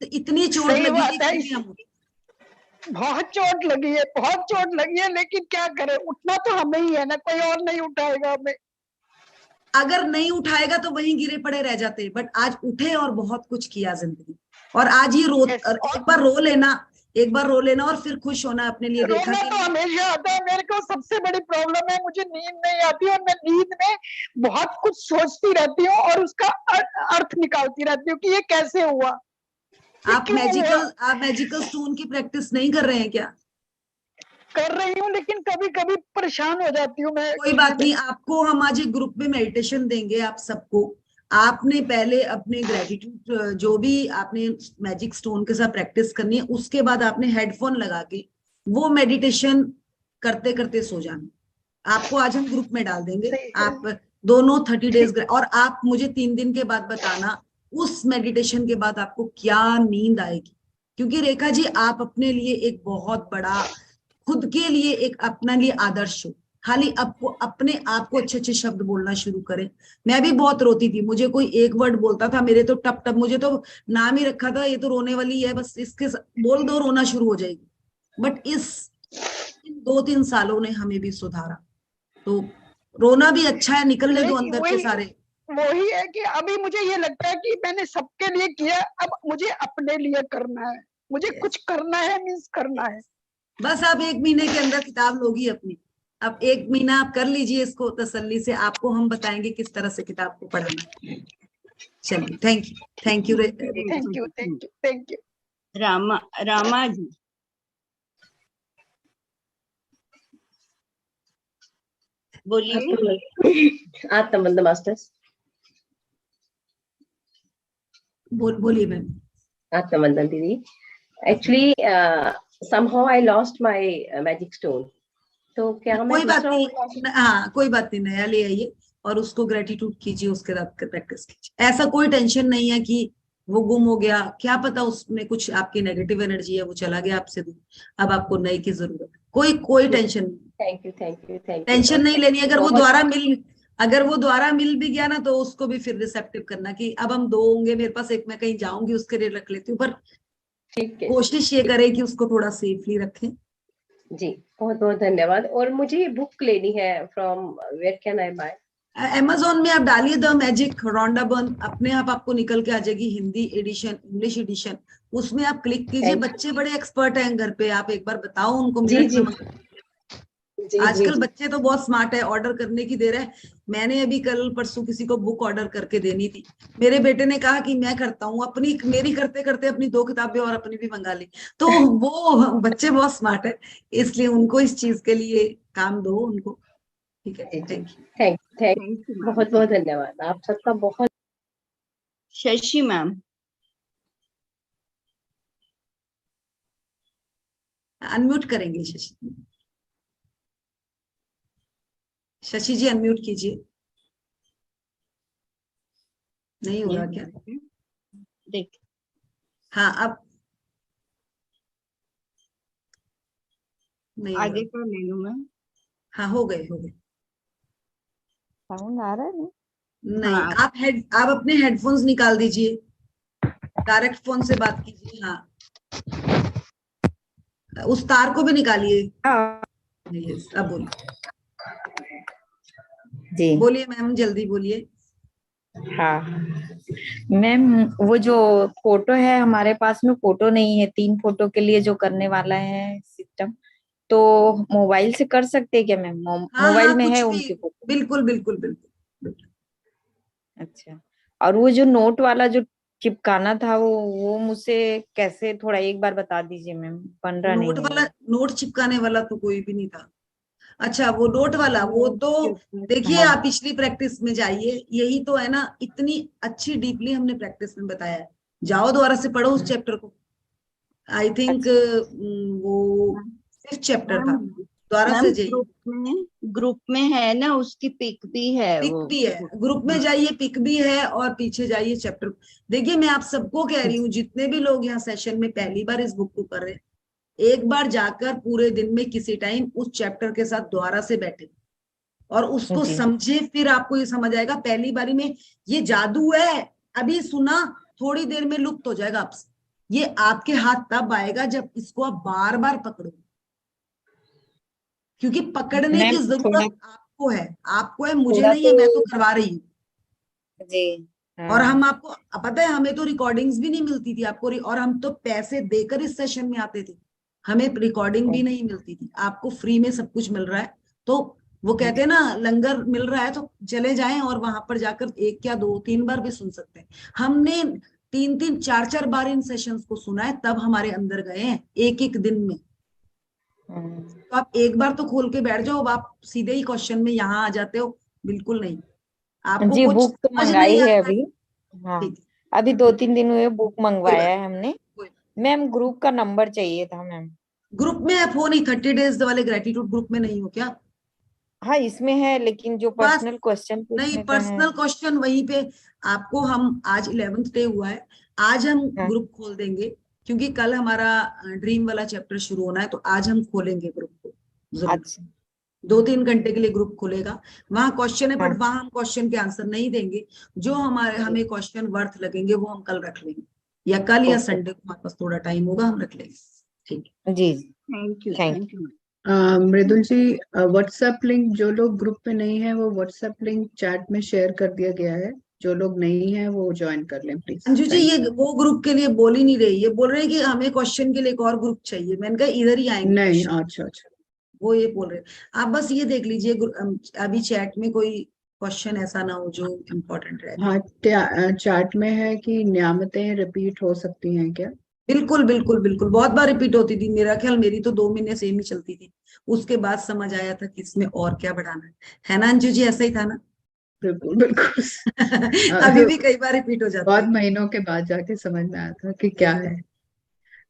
तो इतनी चोट सही लगी थी बात है, फिर भी हम उठे। बहुत चोट लगी है, बहुत चोट लगी है, लेकिन क्या करें, उठना तो हमें ही है ना, कोई और नहीं उठाएगा हमें। अगर नहीं उठाएगा तो वहीं गिरे पड़े रह जाते, बट आज उठे और बहुत कुछ किया जिंदगी। और आज ये यस, और और एक बार रो लेना, एक बार रो लेना और फिर खुश होना अपने लिए, रेखा रोना के तो लिए। हमेशा आता है। मेरे को सबसे बड़ी प्रॉब्लम है, मुझे नींद नहीं आती, और मैं नींद में बहुत कुछ सोचती रहती हूँ और उसका अर्थ निकालती रहती हूँ कि ये कैसे हुआ, ये आप क्यों हुआ। मैजिकल स्टोन की प्रैक्टिस नहीं कर रहे हैं क्या? कर रही हूँ, लेकिन कभी कभी परेशान हो जाती हूँ मैं कोई एक्चुअली बात में। नहीं, आपको हम आज एक ग्रुप में मेडिटेशन देंगे आप सबको। आपने पहले अपने ग्रेटिट्यूड, जो भी आपने मैजिक स्टोन के साथ प्रैक्टिस करनी है, उसके बाद आपने हेडफोन लगा के वो मेडिटेशन करते करते सो जाना। आपको आज हम ग्रुप में डाल देंगे। सही है, आप दोनों 30 डेज, ठीक। और आप मुझे 3 दिन के बाद बताना उस मेडिटेशन के बाद आपको क्या नींद आएगी। क्योंकि रेखा जी, आप अपने लिए एक बहुत बड़ा, खुद के लिए एक अपना लिए आदर्श हो। खाली आपको अपने आप को अच्छे अच्छे शब्द बोलना शुरू करें। मैं भी बहुत रोती थी, मुझे कोई एक वर्ड बोलता था मेरे तो टप टप, मुझे तो नाम ही रखा था ये तो रोने वाली है, बस इसके बोल दो रोना शुरू हो जाएगी। बट इन 2-3 सालों ने हमें भी सुधारा। तो रोना भी अच्छा है, निकलने दो लेकिन अंदर के वही सारे। वही है कि अभी मुझे ये लगता है कि मैंने सबके लिए किया, अब मुझे अपने लिए करना है, मुझे Yes, कुछ करना है, मीन्स करना है। yes. बस आप 1 महीने के अंदर किताब लोगी अपनी। अब 1 महीना आप कर लीजिए इसको तसल्ली से, आपको हम बताएंगे किस तरह से किताब को पढ़ना है। चलिए, thank you. Thank you Rekha thank ji. You, thank you, thank you. Rama Rama ji, बोलिए। Atmananda Masters. बोलिए ma'am. Atmananda Didi. Actually, somehow I lost my magic stone. तो क्या मैं कोई बात दूसरा नहीं, हाँ कोई बात नहीं, नया ले आइए और उसको ग्रेटिट्यूड कीजिए, उसके साथ प्रैक्टिस कीजिए। ऐसा कोई टेंशन नहीं है कि वो गुम हो गया, क्या पता उसमें कुछ आपकी नेगेटिव एनर्जी है, वो चला गया आपसे दूर, अब आपको नई की जरूरत है। कोई टेंशन नहीं, thank you, thank you, thank you. Tension नहीं लेनी। बहुत अगर वो द्वारा मिल भी गया ना, तो उसको भी फिर रिसेप्टिव करना कि अब हम 2 होंगे मेरे पास, एक मैं कहीं जाऊंगी उसके लिए रख लेती हूँ, पर ठीक है कोशिश ये करें कि उसको थोड़ा सेफली रखें। जी। बहुत बहुत धन्यवाद। और मुझे ये बुक लेनी है, from where can I buy? Amazon में आप डालिए द मैजिक रोंडा बर्न, अपने आप आपको निकल के आ जाएगी, हिंदी एडिशन, इंग्लिश एडिशन। उसमें आप क्लिक कीजिए। थैंक बच्चे बड़े एक्सपर्ट हैं घर पे, आप एक बार बताओ उनको, जी मिनट में जी जी जी आजकल जी। बच्चे तो बहुत स्मार्ट है, ऑर्डर करने की देर है। मैंने अभी कल परसों किसी को बुक ऑर्डर करके देनी थी, मेरे बेटे ने कहा कि मैं करता हूँ, अपनी मेरी करते करते अपनी 2 किताबें और अपनी भी मंगा ली। तो वो बच्चे बहुत स्मार्ट है, इसलिए उनको इस चीज के लिए काम दो उनको। ठीक है, जी जी। Thank you. Thank thank you बहुत मैम। बहुत धन्यवाद आप सबका। बहुत शशि मैम, अनम्यूट करेंगे शशि। शशि जी अनम्यूट कीजिए। नहीं हो रहा क्या? देख हाँ, अब नहीं हो आगे रहा। का ले लूं मैं। हाँ हो गए हो गए। साउंड आ रहा है ना? नहीं हाँ। आप अपने हेडफोन्स निकाल दीजिए, डायरेक्ट फोन से बात कीजिए। हाँ उस तार को भी निकालिए। यस अब बोलिए। जी बोलिए मैम जल्दी बोलिए। हाँ मैम, वो जो फोटो है हमारे पास में फोटो नहीं है, 3 फोटो के लिए जो करने वाला है सिस्टम, तो मोबाइल से कर सकते हैं क्या मैम? हाँ मोबाइल हाँ में है कुछ भी, उनकी फोटो? बिल्कुल बिल्कुल बिल्कुल बिल्कुल। अच्छा, और वो जो नोट वाला जो चिपकाना था वो मुझसे कैसे, थोड़ा एक बार बता दीजिए मैम, बन रहा नोट नहीं है वाला, वो। नोट चिपकाने वाला तो कोई भी नहीं था। अच्छा वो नोट वाला, वो नोट तो के ऊपर, देखिए हाँ आप पिछली प्रैक्टिस में जाइए, यही तो है ना, इतनी अच्छी डीपली हमने प्रैक्टिस में बताया है। जाओ दोबारा से पढ़ो उस चैप्टर को। आई थिंक अच्छा। वो मैम 5th चैप्टर था, मैम दोबारा मैम से जाइए। ग्रुप में है ना, उसकी पिक भी है पिक वो। भी है, ग्रुप में जाइए, पिक भी है, और पीछे जाइए चैप्टर। देखिए मैं आप सबको कह रही हूँ, जितने भी लोग यहाँ सेशन में पहली बार इस बुक को कर रहे हैं, एक बार जाकर पूरे दिन में किसी टाइम उस चैप्टर के साथ दोबारा से बैठे और उसको जी समझे, फिर आपको ये समझ आएगा। पहली बारी में ये जादू है, अभी सुना थोड़ी देर में लुप्त हो जाएगा आपसे। ये आपके हाथ तब आएगा जब इसको आप बार बार पकड़ो, क्योंकि पकड़ने मैम, की जरूरत थोड़ा आपको है, आपको है, मुझे थोड़ा नहीं है, तो मैं तो करवा रही हूँ। जी और हाँ। हम आपको पता है, हमें तो रिकॉर्डिंग्स भी नहीं मिलती थी आपको, और हम तो पैसे देकर इस सेशन में आते थे, हमें रिकॉर्डिंग भी नहीं मिलती थी। आपको फ्री में सब कुछ मिल रहा है। तो वो कहते हैं ना, लंगर मिल रहा है तो चले जाएं और वहां पर जाकर 1 या 2 3 बार भी सुन सकते हैं। हमने 3 3 4 4 बार इन सेशंस को सुना है, तब हमारे अंदर गए हैं एक एक दिन में। तो आप एक बार तो खोल के बैठ जाओ, अब आप सीधे ही क्वेश्चन में यहाँ आ जाते हो, बिल्कुल नहीं। आपको जी, कुछ बुक तो समझ मंगाई नहीं है आता है, अभी। हाँ, ठीक है, अभी 2-3 दिन हुए बुक कोई मंगवाया बात है हमने। कोई। मैम, ग्रुप का नंबर चाहिए था मैम। ग्रुप में आप हो नहीं, 30 डेज वाले ग्रेटिट्यूड ग्रुप में नहीं हो क्या? हाँ, इसमें है, लेकिन जो बस पर्सनल क्वेश्चन नहीं, पूछने का है। पर्सनल क्वेश्चन वहीं पे आपको, हम आज 11th डे हुआ है, आज हम हाँ, ग्रुप खोल देंगे, क्योंकि कल हमारा ड्रीम वाला चैप्टर शुरू होना है, तो आज हम खोलेंगे ग्रुप को जरूर। अच्छा। 2 3 घंटे के लिए ग्रुप खुलेगा, वहां क्वेश्चन है, बट हाँ वहां हम क्वेश्चन के आंसर नहीं देंगे। जो जी, हमें क्वेश्चन वर्थ लगेंगे वो हम कल रख लेंगे, या कल या ओके। संडे को हमारे पास थोड़ा टाइम होगा, हम रख लेंगे। ठीक है। जी, thank you thank thank you. Mridul ji, WhatsApp link, जो लोग ग्रुप में नहीं है वो व्हाट्सएप लिंक चैट में शेयर कर दिया गया है, जो लोग नहीं है वो ज्वाइन कर लें प्लीज। अंजू जी, थैंक ये वो ग्रुप के लिए बोल ही नहीं रही, ये बोल रहे हैं कि हमें क्वेश्चन के लिए एक और ग्रुप चाहिए। मैंने कहा इधर ही आएंगे नहीं, क्वेश्चन, अच्छा अच्छा। वो ये बोल रहे हैं। आप बस ये देख लीजिए अभी चैट में कोई क्वेश्चन ऐसा ना हो जो इम्पोर्टेंट रहे। हाँ, चैट में है कि नियामतें रिपीट हो सकती हैं क्या? बिल्कुल बिल्कुल बिल्कुल, बहुत बार रिपीट होती थी, मेरा ख्याल मेरी तो 2 महीने सेम ही चलती थी, उसके बाद समझ आया था कि इसमें और क्या बढ़ाना है ना अंजू जी? ऐसा ही था ना? बिल्कुल बिल्कुल। अभी भी कई बार रिपीट हो जाती बहुत है। महीनों के बाद जाके समझ में आया था कि क्या नहीं, है।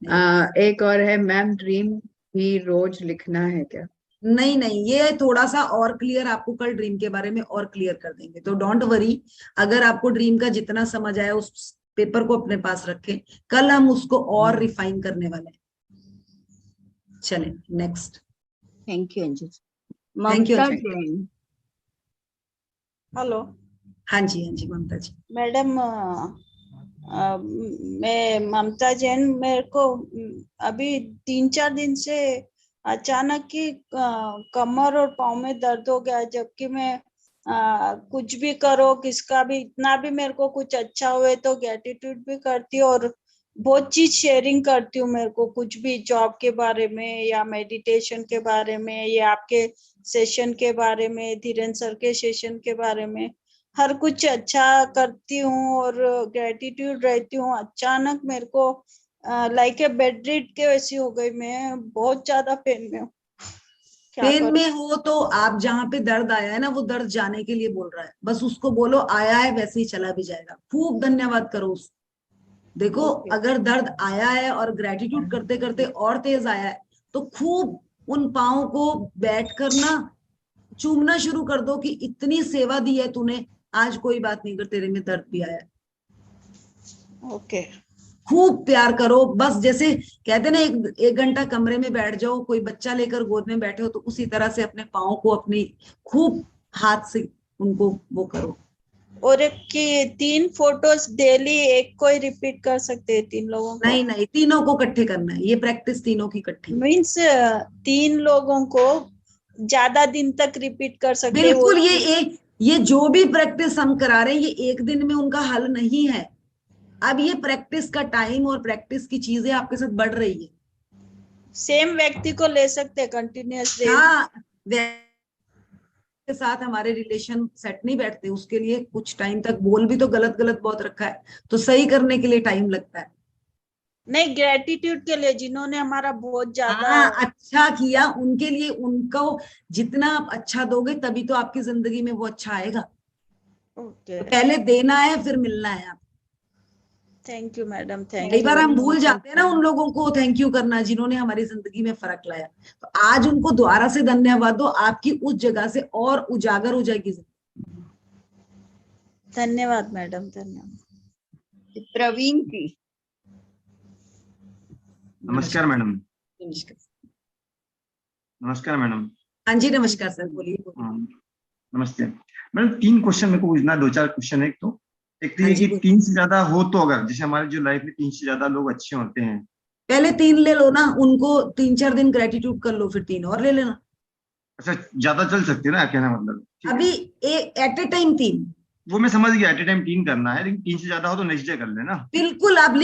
नहीं, एक और है मैम, ड्रीम भी रोज लिखना है क्या? नहीं नहीं, ये थोड़ा सा और क्लियर, आपको कल ड्रीम के बारे में और क्लियर कर देंगे, तो डोंट वरी। अगर आपको ड्रीम का जितना समझ आया उस पेपर को अपने पास रखें, कल हम उसको और रिफाइन करने वाले हैं। चलें next. Thank you Anju. Thank you Mamta Anju. Jain. Hello हाँ जी हाँ जी ममता जी। मैडम, मैं ममता जैन, मेरे को अभी 3-4 दिन से अचानक ही कमर और पाँव में दर्द हो गया, जबकि मैं कुछ भी करो, किसका भी इतना भी मेरे को कुछ अच्छा हुए तो ग्रेटिट्यूड भी करती हूँ, और बहुत चीज शेयरिंग करती हूँ। मेरे को कुछ भी जॉब के बारे में या मेडिटेशन के बारे में या आपके सेशन के बारे में, धीरेन्द्र सर के सेशन के बारे में, हर कुछ अच्छा करती हूँ और ग्रेटिट्यूड रहती हूँ। अचानक मेरे को लाइक ए बेड रीड के वैसी हो गई, मैं बहुत ज्यादा पेन में हूँ। क्या पेन करूं? में हो तो आप जहाँ पे दर्द आया है ना, वो दर्द जाने के लिए बोल रहा है, बस उसको बोलो आया है, वैसे ही चला भी जाएगा। खूब धन्यवाद करो उसको। देखो ओके। अगर दर्द आया है और ग्रेटिट्यूड करते करते और तेज आया है, तो खूब उन पाँव को बैठ कर ना चूमना शुरू कर दो कि इतनी सेवा दी है तूने, आज कोई बात नहीं, कर तेरे में दर्द भी आया है। ओके। खूब प्यार करो। बस जैसे कहते ना, एक घंटा कमरे में बैठ जाओ, कोई बच्चा लेकर गोद में बैठे हो, तो उसी तरह से अपने पाँव को अपनी खूब हाथ से उनको वो करो। और एक कि 3 फोटोज डेली एक को ही रिपीट कर सकते हैं 3 लोगों को? नहीं नहीं, तीनों को इकट्ठे करना है, ये प्रैक्टिस तीनों की इकट्ठी। मीन्स 3 लोगों को ज्यादा दिन तक रिपीट कर सकते हैं वो? बिल्कुल, ये जो भी प्रैक्टिस हम करा रहे हैं, ये एक दिन में उनका हल नहीं है। अब ये प्रैक्टिस का टाइम और प्रैक्टिस की चीजें आपके साथ बढ़ रही है। सेम व्यक्ति को ले सकते हैं कंटिन्यूअस डे? हाँ, के साथ हमारे रिलेशन सेट नहीं बैठते, उसके लिए कुछ टाइम तक बोल भी तो गलत गलत बहुत रखा है, तो सही करने के लिए टाइम लगता है। नहीं, ग्रेटिट्यूड के लिए जिन्होंने हमारा बहुत ज्यादा अच्छा किया, उनके लिए उनको जितना आप अच्छा दोगे तभी तो आपकी जिंदगी में वो अच्छा आएगा। ओके, तो पहले देना है, फिर मिलना है आप। थैंक यू मैडम, थैंक कई यू। बार हम भूल जाते हैं ना उन लोगों को थैंक यू करना जिन्होंने हमारी जिंदगी में फर्क लाया, तो आज उनको दोबारा से धन्यवाद दो, आपकी उस जगह से और उजागर हो जाएगी जिंदगी। धन्यवाद मैडम, धन्यवाद। प्रवीण जी। नमस्कार मैडम। नमस्कार। नमस्कार मैडम। हाँ जी, नमस्कार सर, बोलिए। नमस्ते मैडम, 3 क्वेश्चन मेरे को पूछना, 2-4 क्वेश्चन है। एक तो ये कि 3 से ज्यादा हो तो, अगर जैसे हमारे जो लाइफ में 3 से ज्यादा लोग अच्छे होते हैं, पहले 3 ले लो ना, उनको 3-4 दिन ग्रेटिट्यूड कर लो, फिर 3 और ले लेना। अच्छा, ज्यादा चल सकते हैं ना, कहना मतलब? अभी एट ए टाइम 3। वो मैं समझ गया, एट ए टाइम 3 करना है, लेकिन 3 से ज्यादा हो तो नेक्स्ट डे कर लेना। बिल्कुल, आप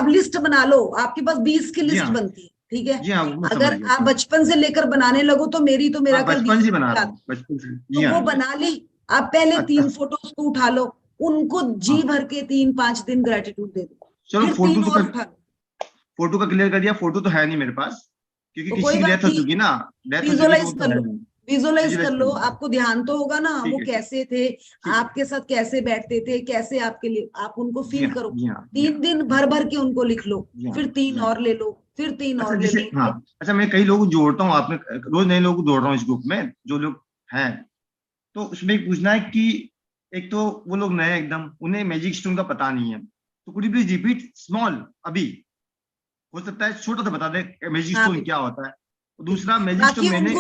लिस्ट बना लो, आपके पास 20 की लिस्ट बनती है, ठीक है? जी हाँ, वो अगर आप बचपन से लेकर बनाने लगो तो मेरी तो मेरा कल बचपन से बना रहा हूँ, बचपन से। तो वो बना ली। आप पहले 3 फोटोज को उठा लो, उनको जी भर के 3-5 दिन ग्रेटिट्यूड दे दो। चलो, फिर फोटो 3 और तो उठा लो। फोटो का क्लियर कर दिया। फोटो तो है नहीं मेरे पास, क्योंकि तो किसी कोई की बात डेथ हो नहीं, चुकी ना, डेथ हो चुकी, विजुअलाइज तो कर लो, विजुअलाइज कर लो। आपको ध्यान तो होगा ना वो है। कैसे थे, आपके साथ कैसे बैठते थे, कैसे आपके लिए, आप उनको फील करो। 3 दिन भर भर के उनको लिख लो, फिर 3 और ले लो, फिर 3 और ले लो। हाँ, अच्छा, मैं कई लोगों को जोड़ता हूँ, आपने रोज नए लोगों को जोड़ रहा हूँ इस ग्रुप में, जो लोग हैं। तो उसमें एक पूछना है कि एक तो वो लोग नए एकदम, उन्हें मैजिक स्टोन का पता नहीं है, तो could you please repeat small, अभी हो सकता है छोटा सा बता दे मैजिक स्टोन क्या होता है। दूसरा, मैजिक स्टोन मैंने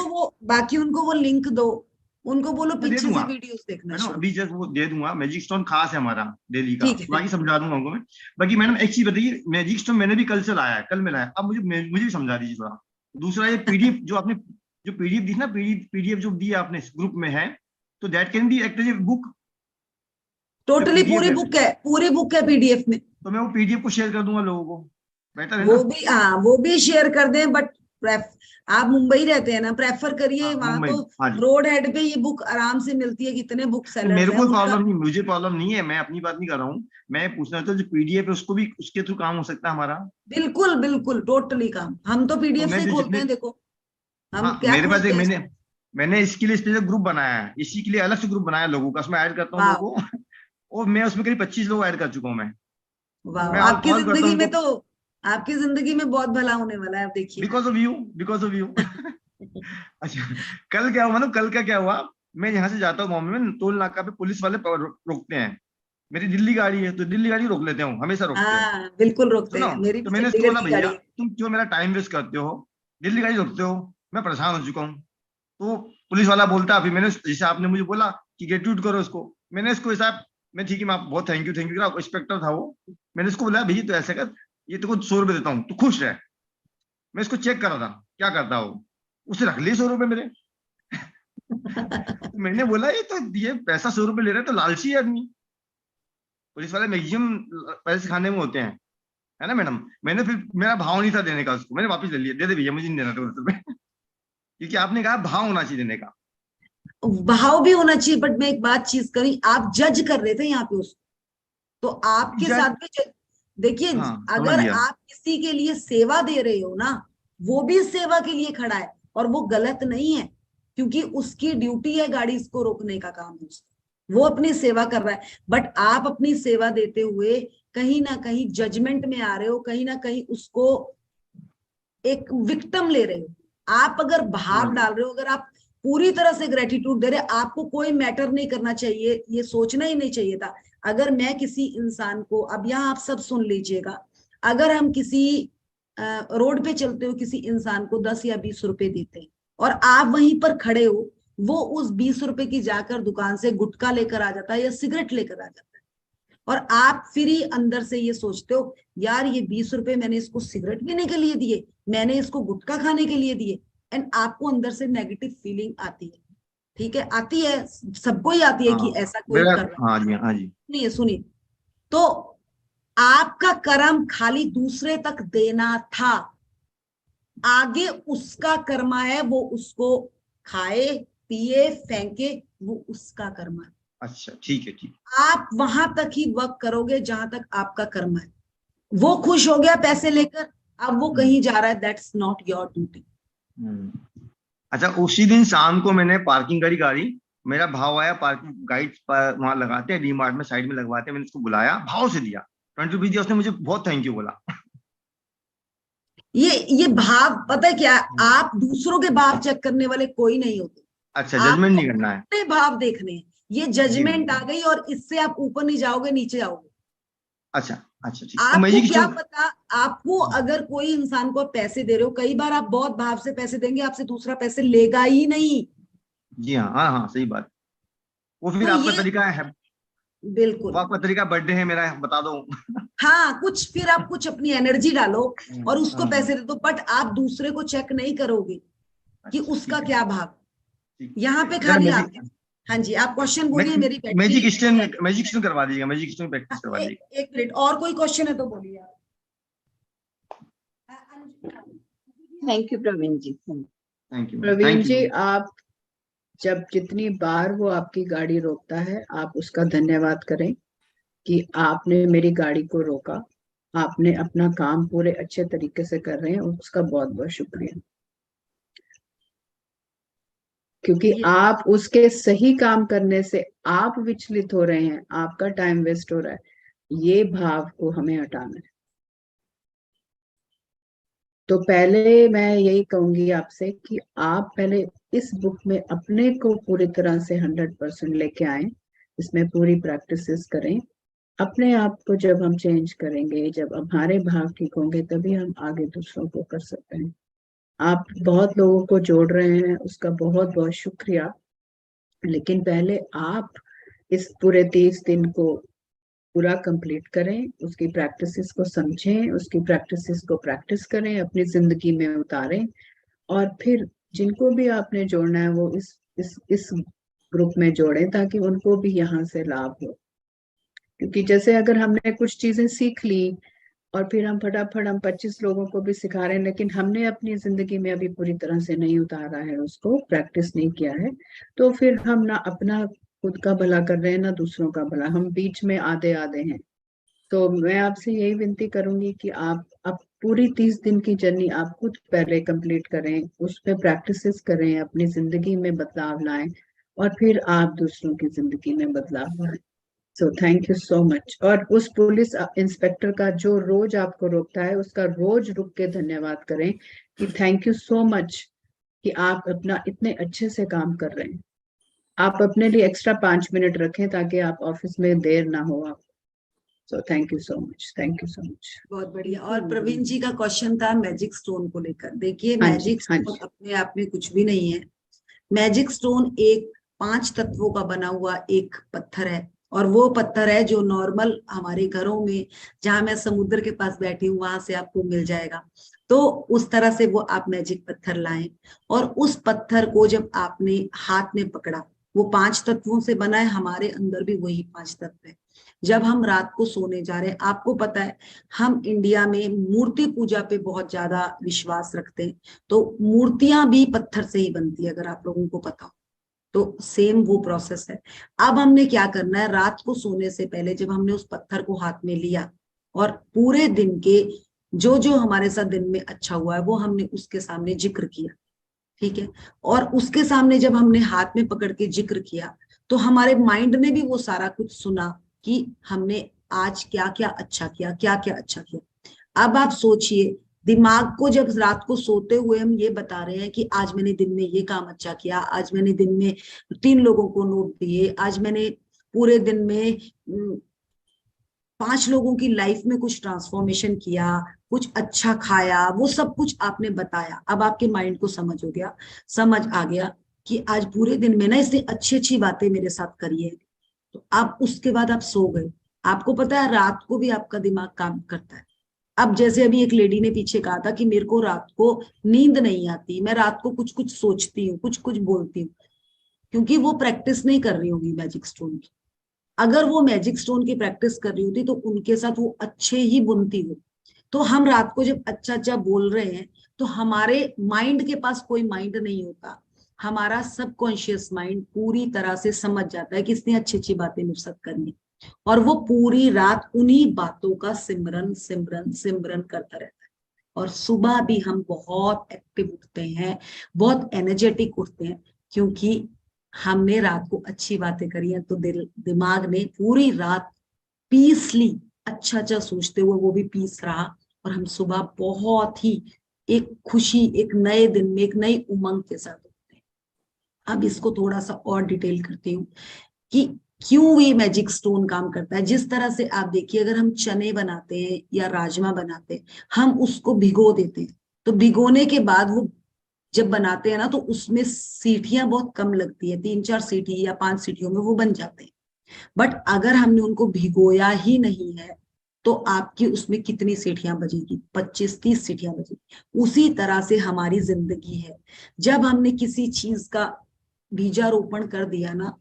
बाकी उनको वो लिंक दो, उनको बोलो पीछे से दूंगा, वीडियोस देखना। अभी जस्ट वो दे दूंगा। मैजिक स्टोन खास है हमारा डेली का, बाकी समझा दूंगा उनको मैं। बाकी मैडम एक चीज बताइए, मैजिक स्टोन मैंने भी कल से लाया है, कल में लाया, अब मुझे भी समझा दीजिए थोड़ा। दूसरा, ये पीडीएफ जो आपने जो पीडीएफ दी ना, पीडीएफ जो दी आपने इस ग्रुप में है, तो that can be act as a book? Totally पूरी बुक है पीडीएफ में, तो मैं वो पीडीएफ को शेयर कर दूंगा लोगों को, बेटर है ना? वो भी शेयर कर दें, बट आप मुंबई रहते हैं ना, प्रेफर करिए। वहां तो रोड हेड पे ये बुक आराम से मिलती है, कितने बुक सेलर्स मेरे को प्रॉब्लम नहीं, मुझे प्रॉब्लम नहीं है, मैं अपनी बात नहीं कर रहा हूँ, मैं पूछना चाहता हूँ जो पीडीएफ है उसको भी उसके थ्रू काम हो सकता है हमारा? बिल्कुल बिल्कुल, टोटली काम, हम तो पीडीएफ से खोलते हैं। देखो हम क्या मेरे पास मैंने इसके लिए स्पेशल ग्रुप बनाया है, इसी के लिए अलग से ग्रुप बनाया लोगों का, उसमें ऐड करता हूँ लोगों को, और मैं उसमें करीब 25 लोग ऐड कर चुका हूँ मैं। आपकी जिंदगी में तो आपकी जिंदगी में बहुत भला होने वाला है, आप देखिए। बिकॉज ऑफ यू अच्छा, कल क्या हुआ ना, कल का क्या हुआ, मैं यहाँ से जाता हूँ बॉम्बे में, टोल नाका पे पुलिस वाले रोकते हैं, मेरी दिल्ली गाड़ी है तो दिल्ली गाड़ी रोक लेते हूँ, हमेशा रोकते हैं। बिल्कुल रोकते हैं, मेरी तो मैंने उसको बोला, भैया तुम क्यों मेरा टाइम वेस्ट करते हो, दिल्ली गाड़ी रोकते हो, मैं परेशान हो चुका हूँ। तो पुलिस वाला बोलता, फिर मैंने जैसे आपने मुझे बोला कि ग्रेटिट्यूड करो उसको, मैंने इसको ऐसा, मैं ठीक है, मैं बहुत थैंक यू इंस्पेक्टर था वो, मैंने उसको बोला, भैया तो ऐसे कर, ये तो 100 रुपए देता हूँ, तू खुश रह। मैं इसको चेक कर रहा था क्या करता हो, उसे रख लिए 100 रुपए मेरे मैंने बोला ये पैसा 100 रुपए ले रहा है तो लालची है आदमी। पुलिस वाले मैक्सिमम पैसे खाने में होते हैं, है ना मैडम? मैंने फिर मेरा भाव नहीं था देने का उसको, मैंने वापस ले लिया, दे भैया मुझे नहीं देना था 100 रुपए क्योंकि आपने कहा भाव होना चाहिए देने का। भाव भी होना चाहिए, बट मैं एक बात चीज करी, आप जज कर रहे थे यहाँ पे उसको, तो आपके साथ भी देखिए, अगर आप किसी के लिए सेवा दे रहे हो ना, वो भी सेवा के लिए खड़ा है और वो गलत नहीं है, क्योंकि उसकी ड्यूटी है गाड़ी इसको रोकने का काम है, वो अपनी सेवा कर रहा है। बट आप अपनी सेवा देते हुए कहीं ना कहीं जजमेंट में आ रहे हो, कहीं ना कहीं उसको एक विक्टिम ले रहे हो। आप अगर भाव डाल रहे हो, अगर आप पूरी तरह से ग्रेटिट्यूड दे रहे, आपको कोई मैटर नहीं करना चाहिए, ये सोचना ही नहीं चाहिए था। अगर मैं किसी इंसान को, अब यहाँ आप सब सुन लीजिएगा, अगर हम किसी रोड पे चलते हो किसी इंसान को 10 या 20 रुपए देते हैं और आप वहीं पर खड़े हो, वो उस 20 रुपए की जाकर दुकान से गुटखा लेकर आ जाता है या सिगरेट लेकर आ जाता है, और आप फिर ही अंदर से ये सोचते हो यार ये 20 रुपए मैंने इसको सिगरेट पीने के लिए दिए, मैंने इसको गुटखा खाने के लिए दिए, एंड आपको अंदर से नेगेटिव फीलिंग आती है। ठीक है, आती है, सबको ही आती है कि ऐसा कोई कर रहा हाँ जी, हाँ जी। सुनिए, तो आपका कर्म खाली दूसरे तक देना था, आगे उसका कर्मा है, वो उसको खाए पिए फेंके, वो उसका कर्मा है। अच्छा ठीक है, ठीक। आप वहां तक ही वर्क करोगे जहां तक आपका कर्म है। वो खुश हो गया पैसे लेकर, अब वो कहीं जा रहा है, दैट्स नॉट योर ड्यूटी। अच्छा, उसी दिन शाम को मैंने पार्किंग करी गाड़ी, मेरा भाव आया, पार्किंग गाइड वहां लगाते हैं डीमार्ट में, साइड में लगवाते हैं, मैंने उसको बुलाया, भाव से दिया, 20 रुपीज दिया, उसने मुझे बहुत थैंक यू बोला। ये भाव पता है क्या, आप दूसरों के भाव चेक करने वाले कोई नहीं होते। अच्छा, जजमेंट नहीं करना है, अपने भाव देखने हैं। ये जजमेंट आ गई और इससे आप ऊपर नहीं जाओगे, नीचे जाओगे। अच्छा अच्छा, ठीक। आपको क्या पता, आपको अगर कोई इंसान को पैसे दे रहे हो, कई बार आप बहुत भाव से पैसे देंगे, आपसे दूसरा पैसे लेगा ही नहीं। जी हाँ, हाँ हाँ, सही बात। वो फिर तो आपका तरीका है, बिल्कुल आपका तरीका, बर्थडे है मेरा, बता दो। हाँ, कुछ फिर आप कुछ अपनी एनर्जी डालो और उसको पैसे दे दो, बट आप दूसरे को चेक नहीं करोगे कि उसका क्या भाव। यहाँ पे खाली आप, हाँ जी, आप क्वेश्चन बोलिए। मेरी मैजिक स्टोन करवा दीजिएगा, मैजिक स्टोन प्रैक्टिस करवा दीजिएगा। एक मिनट, और कोई क्वेश्चन है तो बोलिए आप। Thank you Praveen ji. Thank you Praveen ji, आप जब जितनी बार वो आपकी गाड़ी रोकता है, आप उसका धन्यवाद करें कि आपने मेरी गाड़ी को रोका, आपने अपना काम पूरे अच्छे तरीके से कर रहे हैं, उसका बहुत बहुत शुक्रिया। क्योंकि आप उसके सही काम करने से आप विचलित हो रहे हैं, आपका टाइम वेस्ट हो रहा है, ये भाव को हमें हटाना है। तो पहले मैं यही कहूंगी आपसे कि आप पहले इस बुक में अपने को पूरी तरह से 100% लेके आए, इसमें पूरी प्रैक्टिसेस करें। अपने आप को जब हम चेंज करेंगे, जब हमारे भाव ठीक होंगे, तभी हम आगे दूसरों को कर सकते हैं। आप बहुत लोगों को जोड़ रहे हैं, उसका बहुत बहुत शुक्रिया। लेकिन पहले आप इस पूरे 30 दिन को पूरा कंप्लीट करें, उसकी प्रैक्टिसेस को समझें, उसकी प्रैक्टिसेस को प्रैक्टिस करें, अपनी जिंदगी में उतारें, और फिर जिनको भी आपने जोड़ना है वो इस ग्रुप में जोड़ें, ताकि उनको भी यहाँ से लाभ हो। क्योंकि जैसे अगर हमने कुछ चीजें सीख ली और फिर हम फटाफट 25 लोगों को भी सिखा रहे हैं, लेकिन हमने अपनी जिंदगी में अभी पूरी तरह से नहीं उतारा है, उसको प्रैक्टिस नहीं किया है, तो फिर हम ना अपना खुद का भला कर रहे हैं ना दूसरों का भला, हम बीच में आधे आधे हैं। तो मैं आपसे यही विनती करूंगी कि आप पूरी 30 दिन की जर्नी आप खुद पहले कंप्लीट करें, उस पर प्रैक्टिसेस करें, अपनी जिंदगी में बदलाव लाएं, और फिर आप दूसरों की जिंदगी में बदलाव लाएं। सो थैंक यू सो मच। और उस पुलिस इंस्पेक्टर का जो रोज आपको रोकता है, उसका रोज रुक के धन्यवाद करें कि थैंक यू सो मच कि आप अपना इतने अच्छे से काम कर रहे हैं। आप अपने लिए एक्स्ट्रा 5 मिनट रखें ताकि आप ऑफिस में देर ना हो आप। सो thank you so much, thank you so much. बहुत बढ़िया। और प्रवीण जी का क्वेश्चन था मैजिक स्टोन को लेकर। देखिए, मैजिक स्टोन अपने आप में कुछ भी नहीं है। मैजिक स्टोन एक 5 तत्वों का बना हुआ एक पत्थर है, और वो पत्थर है जो नॉर्मल हमारे घरों में, जहां मैं समुद्र के पास बैठी हूँ वहां से आपको मिल जाएगा। तो उस तरह से वो आप मैजिक पत्थर लाएं, और उस पत्थर को जब आपने हाथ में पकड़ा, वो 5 तत्वों से बना है, हमारे अंदर भी वही 5 तत्व है। जब हम रात को सोने जा रहे हैं, आपको पता है हम इंडिया में मूर्ति पूजा पे बहुत ज्यादा विश्वास रखते हैं, तो मूर्तियां भी पत्थर से ही बनती है, अगर आप लोगों को पता हो तो सेम वो प्रोसेस है। अब हमने क्या करना है, रात को सोने से पहले जब हमने उस पत्थर को हाथ में लिया और पूरे दिन के जो जो हमारे साथ दिन में अच्छा हुआ है वो हमने उसके सामने जिक्र किया, ठीक है। और उसके सामने जब हमने हाथ में पकड़ के जिक्र किया तो हमारे माइंड ने भी वो सारा कुछ सुना कि हमने आज क्या क्या अच्छा किया, क्या क्या अच्छा किया। अब आप सोचिए, दिमाग को जब रात को सोते हुए हम ये बता रहे हैं कि आज मैंने दिन में ये काम अच्छा किया, आज मैंने दिन में 3 लोगों को नोट दिए, आज मैंने पूरे दिन में 5 लोगों की लाइफ में कुछ ट्रांसफॉर्मेशन किया, कुछ अच्छा खाया, वो सब कुछ आपने बताया। अब आपके माइंड को समझ आ गया कि आज पूरे दिन में ना इसने अच्छी अच्छी बातें मेरे साथ करी है। तो आप उसके बाद आप सो गए। आपको पता है रात को भी आपका दिमाग काम करता है। अब जैसे अभी एक लेडी ने पीछे कहा था कि मेरे को रात को नींद नहीं आती, मैं रात को कुछ कुछ सोचती हूँ, कुछ कुछ बोलती हूँ, क्योंकि वो प्रैक्टिस नहीं कर रही होगी मैजिक स्टोन की। अगर वो मैजिक स्टोन की प्रैक्टिस कर रही होती तो उनके साथ वो अच्छे ही बुनती हो। तो हम रात को जब अच्छा अच्छा बोल रहे हैं तो हमारे माइंड के पास कोई माइंड नहीं होता, हमारा सबकॉन्शियस माइंड पूरी तरह से समझ जाता है कि इसने अच्छी अच्छी बातें मेरे साथ करनी, और वो पूरी रात उन्हीं बातों का सिमरन सिमरन सिमरन करता रहता है। और सुबह भी हम बहुत एक्टिव उठते हैं, बहुत एनर्जेटिक उठते हैं, क्योंकि हमने रात को अच्छी बातें करी हैं। तो दिमाग ने पूरी रात पीसली अच्छा अच्छा सोचते हुए वो भी पीस रहा, और हम सुबह बहुत ही एक खुशी, एक नए दिन में एक नई उमंग के साथ उठते हैं। अब इसको थोड़ा सा और डिटेल करती हूँ कि क्यों ये मैजिक स्टोन काम करता है। जिस तरह से आप देखिए, अगर हम चने बनाते हैं या राजमा बनाते हैं, हम उसको भिगो देते हैं, तो भिगोने के बाद वो जब बनाते हैं ना तो उसमें सीटियां बहुत कम लगती है, 3-4 सीटी या 5 सीटियों में वो बन जाते हैं। बट अगर हमने उनको भिगोया ही नहीं है तो आपकी उसमें कितनी सीटियां बजेगी? 25-30 सीटियां बजेगी। उसी तरह से हमारी जिंदगी है। जब हमने किसी चीज का बीजारोपण कर दिया ना,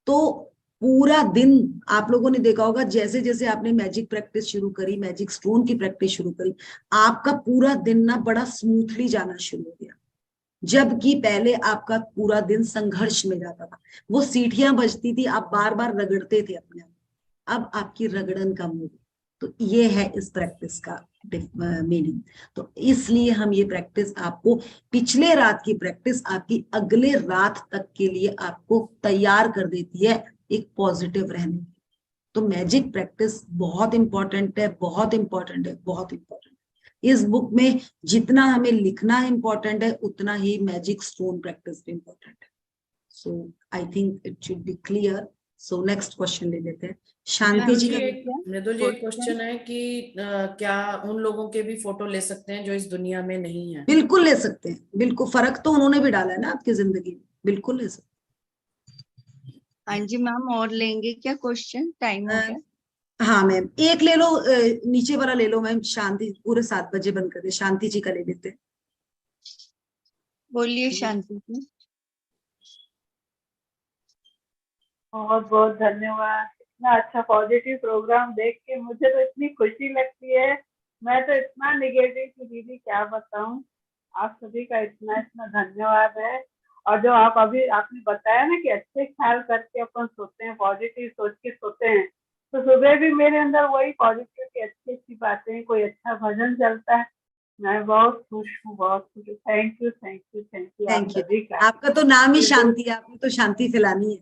तो पूरा दिन आप लोगों ने देखा होगा, जैसे जैसे आपने मैजिक प्रैक्टिस शुरू करी, मैजिक स्टोन की प्रैक्टिस शुरू करी, आपका पूरा दिन ना बड़ा स्मूथली जाना शुरू हो गया। जबकि पहले आपका पूरा दिन संघर्ष में जाता था, वो सीटियां बजती थी, आप बार बार रगड़ते थे अपने आप, अब आपकी रगड़न कम हो गई। तो ये है इस प्रैक्टिस का मीनिंग। तो इसलिए हम ये प्रैक्टिस आपको, पिछले रात की प्रैक्टिस आपकी अगले रात तक के लिए आपको तैयार कर देती है एक पॉजिटिव रहने। तो मैजिक प्रैक्टिस बहुत इंपॉर्टेंट है, बहुत इंपॉर्टेंट है, बहुत इंपॉर्टेंट। इस बुक में जितना हमें लिखना इम्पोर्टेंट है, उतना ही मैजिक स्टोन प्रैक्टिस भी इम्पोर्टेंट है। So I think it should be clear. So next question ले लेते हैं। शांति जी का मृदुल जी, एक क्वेश्चन है कि क्या उन लोगों के भी फोटो ले सकते हैं जो इस दुनिया में नहीं है? बिल्कुल ले सकते हैं, बिल्कुल। फर्क तो उन्होंने भी डाला है ना आपकी जिंदगी में, बिल्कुल ले सकते हैं। हाँ जी मैम, और लेंगे क्या क्वेश्चन? टाइम हो गया। हाँ मैम, एक ले लो, नीचे वाला ले लो मैम। शांति, पूरे 7 बजे बंद कर दे, शांति जी का ले लेते हैं। बोलिए शांति जी। बहुत बहुत धन्यवाद। इतना अच्छा पॉजिटिव प्रोग्राम देख के मुझे तो इतनी खुशी लगती है। मैं तो इतना निगेटिव कि दीदी क्या बताऊं। आप सभी का इतना इतना धन्यवाद है। और जो आप अभी आपने बताया ना कि अच्छे ख्याल करके अपन सोते हैं, पॉजिटिव सोच के सोते हैं, तो सुबह भी मेरे अंदर वही पॉजिटिव की अच्छी अच्छी बातें, कोई अच्छा भजन चलता है, मैं बहुत खुश हूँ, बहुत खुश हूँ। Thank you thank you thank you आप सभी का। आपका तो नाम ही शांति है, आपने तो शांति फैलानी है।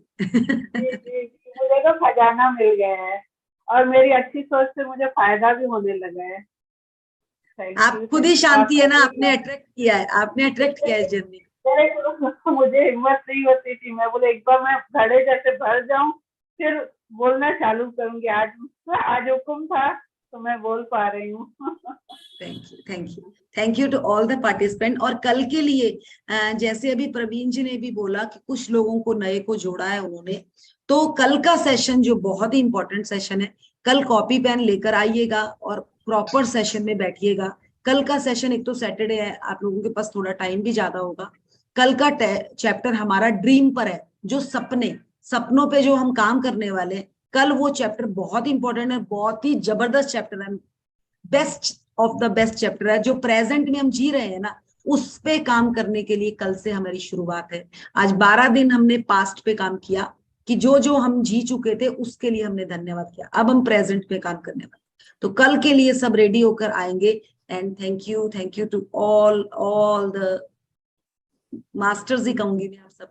मुझे तो खजाना मिल गया है और मेरी अच्छी सोच से मुझे फायदा भी होने लगा है। आप खुद ही शांति है ना, आपने अट्रैक्ट किया है, आपने अट्रैक्ट किया है जर्नी। मुझे हिम्मत नहीं होती थी, मैं बोले एक बार मैं घड़े जैसे भर जाऊं फिर बोलना चालू करूंगी। आज हुक्म था तो मैं बोल पा रही हूँ। Thank you thank you thank you to all the participant. और कल के लिए जैसे अभी प्रवीण जी ने भी बोला कि कुछ लोगों को नए को जोड़ा है उन्होंने, तो कल का सेशन जो बहुत ही इंपॉर्टेंट सेशन है, कल कॉपी पेन लेकर आइएगा और प्रॉपर सेशन में बैठिएगा। कल का सेशन, एक तो सैटरडे है, आप लोगों के पास थोड़ा टाइम भी ज्यादा होगा। कल का चैप्टर हमारा ड्रीम पर है, जो सपनों पे जो हम काम करने वाले हैं। कल वो चैप्टर बहुत इंपॉर्टेंट है, बहुत ही जबरदस्त चैप्टर है, best of the best chapter है। जो प्रेजेंट में हम जी रहे हैं ना, उस पे काम करने के लिए कल से हमारी शुरुआत है। आज 12 दिन हमने पास्ट पे काम किया कि जो जो हम जी चुके थे उसके लिए हमने धन्यवाद किया। अब हम प्रेजेंट पे काम करने वाले, तो कल के लिए सब रेडी होकर आएंगे। And thank you to all the masters ही कहूंगी मैं आप सब।